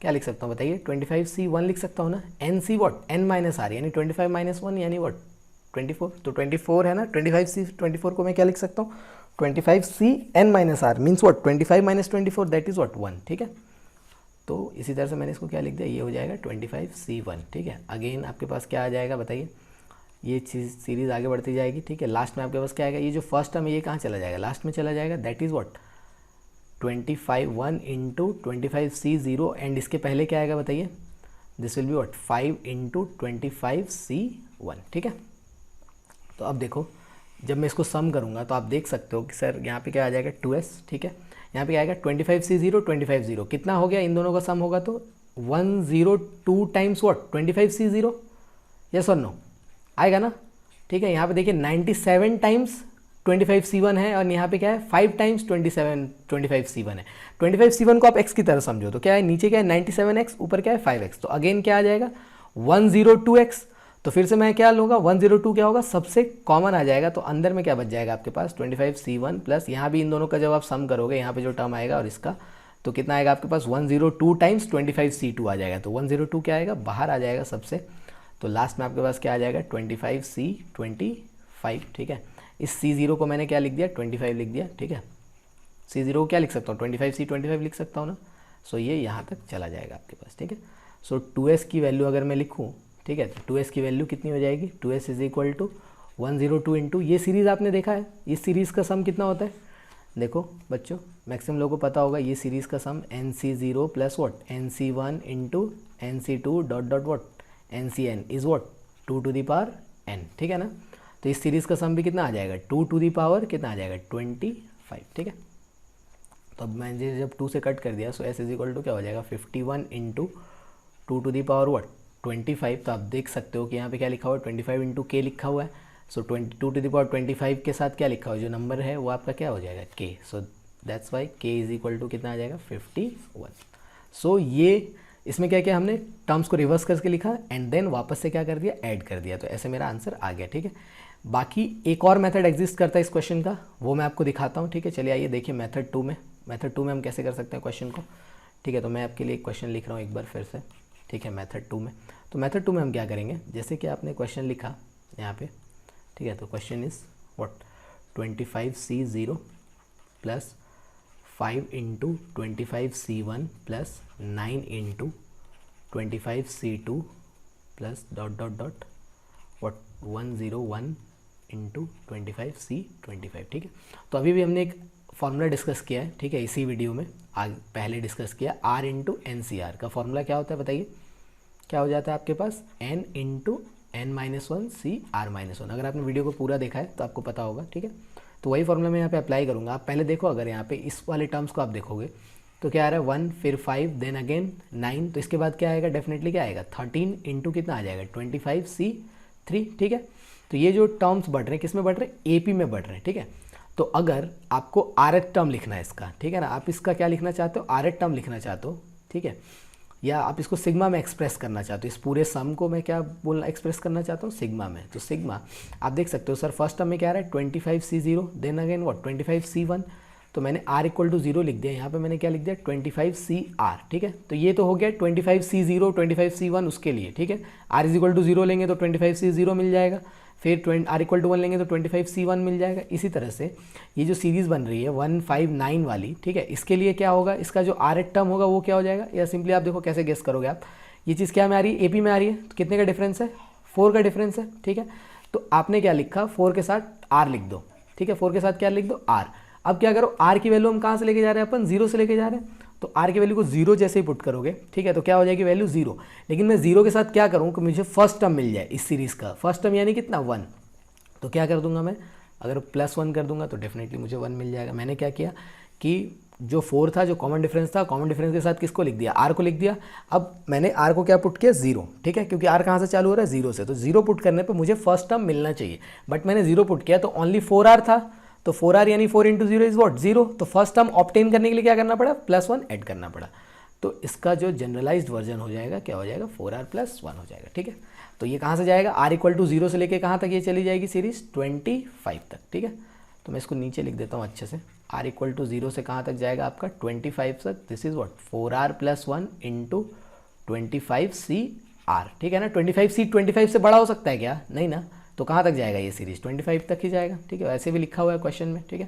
क्या लिख सकता हूँ बताइए, 25C1 लिख सकता हूँ ना, NC व्हाट n-r यानी 25 - 1 यानी व्हाट 24, तो 24 है ना, 25C24 को मैं क्या लिख सकता हूँ 25CN-r means what 25 - 24 that is what 1, ठीक है। तो इसी तरह से मैंने इसको क्या लिख दिया, ये हो जाएगा 25C1, ठीक है। अगेन आपके पास क्या आ जाएगा बताइए, ये चीज़ सीरीज़ आगे बढ़ती जाएगी, ठीक है। लास्ट में आपके पास क्या आएगा, ये जो फर्स्ट टर्म है ये कहाँ चला जाएगा, लास्ट में चला जाएगा, that is what 1 into 25C0, and इसके पहले क्या आएगा बताइए, this will be what 5 into 25C1, ठीक है। तो अब देखो जब मैं इसको सम करूँगा तो आप देख सकते हो कि सर यहाँ पे क्या आ जाएगा 2s, ठीक है। यहाँ पे क्या आएगा 25C0 25 कितना हो गया, इन दोनों का सम होगा तो 102 टाइम्स व्हाट 25C0, यस और नो आएगा ना, ठीक है। यहाँ पे देखिए 97 टाइम्स 25C1 है, और यहाँ पे क्या है 5 टाइम्स 25C1 है। 25C1 को आप x की तरह समझो, तो क्या है नीचे क्या है 97x, ऊपर क्या है 5x, तो अगेन क्या आ जाएगा 102x। तो फिर से मैं क्या लूँगा 102 क्या होगा, सबसे कॉमन आ जाएगा, तो अंदर में क्या बच जाएगा आपके पास 25C1 प्लस यहाँ भी इन दोनों का जब आप सम करोगे, यहाँ पे जो टर्म आएगा और इसका, तो कितना आएगा आपके पास 102 टाइम्स 25C2 आ जाएगा, तो 102 क्या आएगा बाहर आ जाएगा सबसे, तो लास्ट में आपके पास क्या आ जाएगा 25C25, ठीक है। इस C0 को मैंने क्या लिख दिया 25 लिख दिया, ठीक है। C0 को क्या लिख सकता हूँ 25C25 लिख सकता हूँ ना, सो ये यहाँ तक चला जाएगा आपके पास, ठीक है। सो 2s की वैल्यू अगर मैं लिखूँ, ठीक है, तो 2s की वैल्यू कितनी हो जाएगी, 2s is equal to 102 into, ये सीरीज़ आपने देखा है, इस सीरीज़ का सम कितना होता है, देखो बच्चों मैक्सिमम लोगों को पता होगा, ये सीरीज़ का sum NC0 plus what NC1 into NC2 dot dot what NCN is what 2 to the power n, ठीक है ना। तो इस सीरीज़ का सम भी कितना आ जाएगा 2 टू द पावर कितना आ जाएगा 25, ठीक है। तो अब मैंने जब 2 से कट कर दिया, so s is equal to क्या हो जाएगा 51 into 2 to the power what 25, तो आप देख सकते हो कि यहाँ पे क्या लिखा हुआ है 25 इंटू के लिखा हुआ है, सो 22 टू द पावर 25 के साथ क्या लिखा हुआ है, जो नंबर है वो आपका क्या हो जाएगा k, so that's why k is equal to कितना आ जाएगा 51। सो ये इसमें क्या किया हमने, टर्म्स को रिवर्स करके लिखा एंड देन वापस से क्या कर दिया ऐड कर दिया, तो ऐसे मेरा आंसर आ गया, ठीक है। बाकी एक और मेथड एग्जिस्ट करता है इस क्वेश्चन का, वो मैं आपको दिखाता हूँ, ठीक है। चलिए आइए देखिए मेथड 2 में हम कैसे कर सकते हैं क्वेश्चन को, ठीक है। तो मैं आपके लिए एक क्वेश्चन लिख रहा हूँ एक बार फिर से, ठीक है, मेथड 2 में। तो मेथड 2 में हम क्या करेंगे, जैसे कि आपने क्वेश्चन लिखा यहाँ पे, ठीक है, तो question is what 25C0 plus 5 into 25C1 plus 9 into 25C2 plus dot dot dot what 101 into 25C25, ठीक है। तो अभी भी हमने एक फॉर्मूला डिस्कस किया है, ठीक है, इसी वीडियो में आज पहले डिस्कस किया, R इंटू NCR का फॉर्मूला क्या होता है बताइए, क्या हो जाता है आपके पास n into n minus one c r minus one. अगर आपने वीडियो को पूरा देखा है तो आपको पता होगा, ठीक है। तो वही फॉर्मूला मैं यहाँ पे अप्लाई करूँगा। आप पहले देखो, अगर यहाँ पे इस वाले टर्म्स को आप देखोगे तो क्या आ रहा है 1 फिर 5 देन अगेन 9, तो इसके बाद क्या आएगा, डेफिनेटली क्या आएगा 13 इंटू कितना आ जाएगा 25C3, ठीक है। तो ये जो टर्म्स बढ़ रहे हैं किस में बढ़ रहे हैं, AP में बढ़ रहे हैं, ठीक है। तो अगर आपको RH टर्म लिखना है इसका, ठीक है ना, आप इसका क्या लिखना चाहते हो, RH टर्म लिखना चाहते हो, ठीक है, या आप इसको सिग्मा में एक्सप्रेस करना चाहते हो, इस पूरे सम को मैं क्या बोलना एक्सप्रेस करना चाहता हूँ, सिग्मा में। तो सिग्मा आप देख सकते हो सर, फर्स्ट टर्म में क्या आ रहा है 25C0 then again what 25C1, तो मैंने r इक्वल टू 0 लिख दिया, यहाँ पे मैंने क्या लिख दिया 25CR, ठीक है। तो ये तो हो गया 25C0 25C1 उसके लिए, ठीक है। r इज इक्वल टू 0 लेंगे तो 25C0 मिल जाएगा, फिर r इक्वल टू 1 लेंगे तो 25C1 मिल जाएगा। इसी तरह से ये जो सीरीज़ बन रही है 159 वाली, ठीक है, इसके लिए क्या होगा, इसका जो RH टर्म होगा वो क्या हो जाएगा, या सिंपली आप देखो कैसे गेस करोगे आप, ये चीज़ क्या में आ रही है, AP में आ रही है, तो कितने का डिफरेंस है, 4 का डिफरेंस है, ठीक है। तो आपने क्या लिखा, 4 के साथ R लिख दो, ठीक है, 4 के साथ क्या लिख दो R। अब क्या करो, R की वैल्यू हम कहाँ से लेके जा रहे हैं, अपन 0 से लेके जा रहे हैं, तो R की वैल्यू को 0 जैसे ही पुट करोगे, ठीक है, तो क्या हो जाएगी वैल्यू 0। लेकिन मैं 0 के साथ क्या करूँ कि मुझे फर्स्ट टर्म मिल जाए इस सीरीज़ का, फर्स्ट टर्म यानी कितना 1, तो क्या कर दूंगा मैं, अगर +1 कर दूंगा तो डेफिनेटली मुझे 1 मिल जाएगा। मैंने क्या किया कि जो 4 था, जो कॉमन डिफरेंस था, कॉमन डिफरेंस के साथ किसको लिख दिया, R को लिख दिया। अब मैंने R को क्या पुट किया 0, ठीक है, क्योंकि R कहाँ से चालू हो रहा है 0 से, तो 0 पुट करने पे मुझे फर्स्ट टर्म मिलना चाहिए, बट मैंने 0 पुट किया तो ओनली 4R था, तो 4R यानी 4 इंटू 0 इज वॉट 0, तो फर्स्ट टर्म ऑब्टेन करने के लिए क्या करना पड़ा, +1 ऐड करना पड़ा। तो इसका जो जनरलाइज्ड वर्जन हो जाएगा क्या हो जाएगा 4R + 1 हो जाएगा, ठीक है। तो ये कहाँ से जाएगा, R इक्वल टू 0 से लेके कहाँ तक ये चली जाएगी सीरीज 25 तक, ठीक है। तो मैं इसको नीचे लिख देता हूँ अच्छे से, R इक्वल टू 0 से कहाँ तक जाएगा आपका 25 तक, this is what 4R + 1 into 25CR, ठीक है ना। 25C 25 से बड़ा हो सकता है क्या, नहीं ना, तो कहाँ तक जाएगा ये सीरीज 25 तक ही जाएगा, ठीक है, वैसे भी लिखा हुआ है क्वेश्चन में, ठीक है।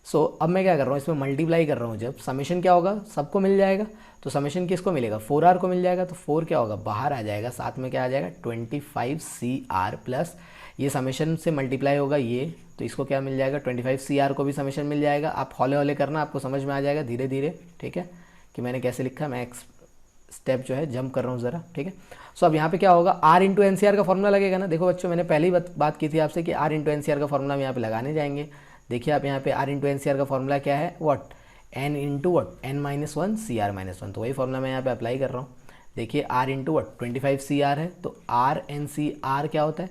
सो अब मैं क्या कर रहा हूँ, इसमें मल्टीप्लाई कर रहा हूँ, जब समेशन क्या होगा सबको मिल जाएगा, तो समेशन किसको मिलेगा 4R को मिल जाएगा, तो 4 क्या होगा बाहर आ जाएगा, साथ में क्या आ जाएगा 25CR प्लस ये समेशन से मल्टीप्लाई होगा ये, तो इसको क्या मिल जाएगा 25CR को भी समेशन मिल जाएगा। आप हौले हौले करना, आपको समझ में आ जाएगा धीरे धीरे, ठीक है, कि मैंने कैसे लिखा, मैं एक स्टेप जो है जंप कर रहा हूँ ज़रा, ठीक है। सो अब यहाँ पे क्या होगा, R इंटू NCR का फॉर्मूला लगेगा ना। देखो बच्चों, मैंने पहले ही बात की थी आपसे कि R इंटू NCR का फॉर्मूला हम यहाँ पे लगाने जाएंगे। देखिए आप यहाँ पे R इंटू NCR का फॉर्मूला क्या है, what n into what n-1 CR-1, तो वही फॉर्मूला मैं यहाँ पे अप्लाई कर रहा हूँ। देखिए R इंटू व्हाट 25CR है, तो RNCR क्या होता है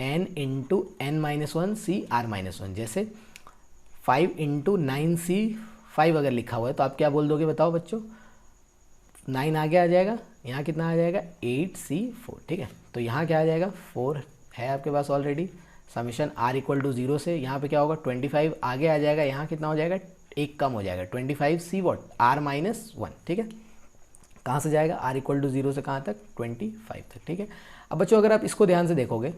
n इंटू n-1 CR-1, जैसे 5 इंटू 9C5 अगर लिखा हुआ है तो आप क्या बोल दोगे बताओ बच्चों, 9 आगे आ जाएगा, यहाँ कितना आ जाएगा 8C4, ठीक है। तो यहाँ क्या आ जाएगा 4 है आपके पास already, summation R equal to 0 से यहाँ पे क्या होगा 25 आगे आ जाएगा, यहाँ कितना हो जाएगा एक कम हो जाएगा 25C वॉट R-1, ठीक है। कहाँ से जाएगा R इक्वल टू 0 से कहाँ तक 25 तक, ठीक है। अब बच्चों अगर आप इसको ध्यान से देखोगे,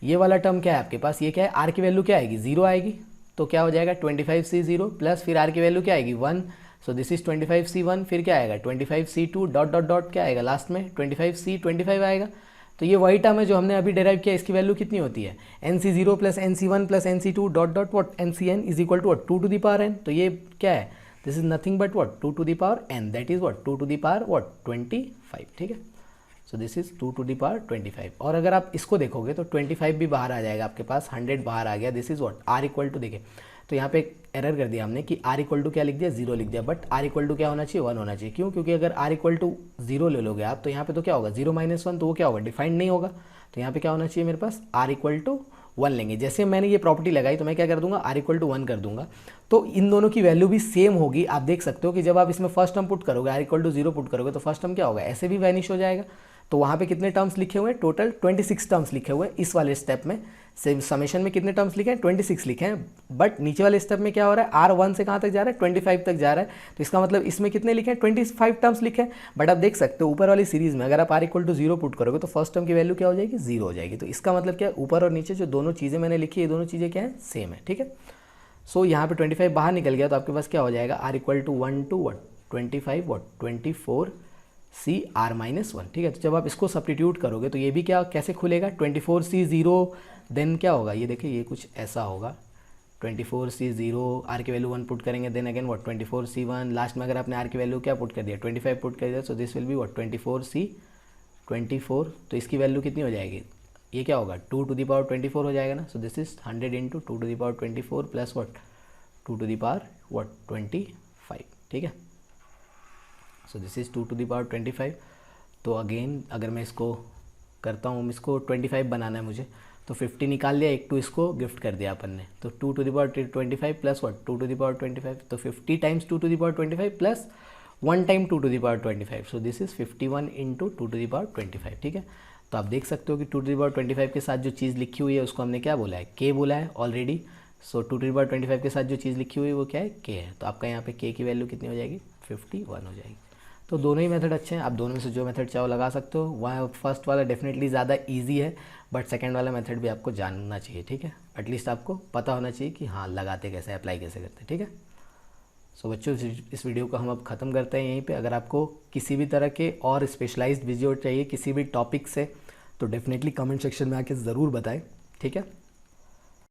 ये वाला टर्म क्या है आपके पास, ये क्या है R की वैल्यू क्या आएगी 0 आएगी, तो क्या हो जाएगा 25C0 प्लस फिर R की वैल्यू क्या आएगी 1, सो दिस इज 25C1, फिर क्या आएगा 25C2 डॉट डॉट डॉट क्या आएगा लास्ट में 25C25 आएगा। तो ये वही टर्म है जो हमने अभी डेराइव किया, इसकी वैल्यू कितनी होती है NC0 plus NC1 plus NC2 dot dot what NCN is equal to what 2 to the power n, तो ये क्या है this is nothing but what 2 to the power n, that is what 2 to the power what 25, ठीक है। So this is 2 to the power 25, और अगर आप इसको देखोगे तो 25 भी बाहर आ जाएगा आपके पास, 100 बाहर आ गया, this is what R equal to, देखिए तो यहाँ पे एक एरर कर दिया हमने कि R इक्वल टू क्या लिख दिया 0 लिख दिया, बट R इक्वल टू क्या होना चाहिए 1 होना चाहिए, क्यों, क्योंकि अगर R इक्वल टू 0 ले लोगे आप तो यहाँ पे तो क्या होगा 0-1, तो वो क्या होगा डिफाइंड नहीं होगा, तो यहाँ पे क्या होना चाहिए मेरे पास R इक्वल टू 1 लेंगे। जैसे मैंने ये प्रॉपर्टी लगाई तो मैं क्या कर दूंगा R इक्वल टू 1 कर दूंगा, तो इन दोनों की वैल्यू भी सेम होगी। आप देख सकते हो कि जब आप इसमें फर्स्ट टर्म पुट करोगे R इक्वल टू 0 पुट करोगे तो फर्स्ट टर्म क्या होगा ऐसे भी वैनिश हो जाएगा। तो वहाँ पे कितने टर्म्स लिखे हुए हैं, टोटल 26 टर्म्स लिखे हुए हैं इस वाले स्टेप में। समेशन में कितने टर्म्स लिखे हैं 26 लिखे हैं, बट नीचे वाले स्टेप में क्या हो रहा है R1 से कहाँ तक जा रहा है 25 तक जा रहा है, तो इसका मतलब इसमें कितने लिखे हैं 25 टर्म्स लिखे हैं। बट आप देख सकते हो ऊपर वाली सीरीज में अगर आप R इक्वल टू 0 पुट करोगे तो फर्स्ट टर्म की वैल्यू क्या हो जाएगी 0 हो जाएगी। तो इसका मतलब क्या है ऊपर और नीचे जो दोनों चीज़ें मैंने लिखी है ये दोनों चीज़ें क्या है सेम है, ठीक है। सो यहाँ पे 25 बाहर निकल गया तो आपके पास क्या हो जाएगा R equal to 1 to what 25 what 24CR-1, ठीक है। तो जब आप इसको सब्स्टिट्यूट करोगे तो ये भी क्या कैसे खुलेगा 24C0, देन क्या होगा ये देखिए ये कुछ ऐसा होगा 24C0 R की वैल्यू 1 पुट करेंगे, then again what 24C1, last में अगर आपने R की वैल्यू क्या पुट कर दिया 25 पुट कर दिया, so this will be what 24, तो इसकी वैल्यू कितनी हो जाएगी, ये क्या होगा 2 टू द पावर 24 हो जाएगा ना। So this is 100 into 2 to the power 24 plus what 2 to the power what 25, ठीक है। So this is 2 to the power 25। तो अगेन अगर मैं इसको करता हूँ, इसको 25 बनाना है मुझे, तो 50 निकाल लिया, एक 2 इसको गिफ्ट कर दिया अपन ने, तो 2 to the power 25 plus what 2 to the power 25, तो 50 times 2 to the power 25 plus 1 time 2 to the power 25। So this is 51 into 2 to the power 25, ठीक है। तो आप देख सकते हो कि 2 टू द पावर 25 के साथ जो चीज़ लिखी हुई है उसको हमने क्या बोला है, के बोला है already. So 2 to the power 25 के साथ जो चीज़ लिखी हुई है वो क्या है, के है। तो आपका यहाँ पे के की वैल्यू कितनी हो जाएगी, 51 हो जाएगी। तो दोनों ही मेथड अच्छे हैं, आप दोनों में से जो मेथड चाहो लगा सकते हो। वह फर्स्ट वाला डेफिनेटली ज़्यादा इजी है, बट सेकंड वाला मेथड भी आपको जानना चाहिए, ठीक है। एटलीस्ट आपको पता होना चाहिए कि हाँ लगाते कैसे, अप्लाई कैसे करते, ठीक है। सो बच्चों इस वीडियो को हम अब ख़त्म करते हैं यहीं पे। अगर आपको किसी भी तरह के और स्पेशलाइज्ड वीडियो चाहिए किसी भी टॉपिक से, तो डेफिनेटली कमेंट सेक्शन में आके ज़रूर बताएं, ठीक है।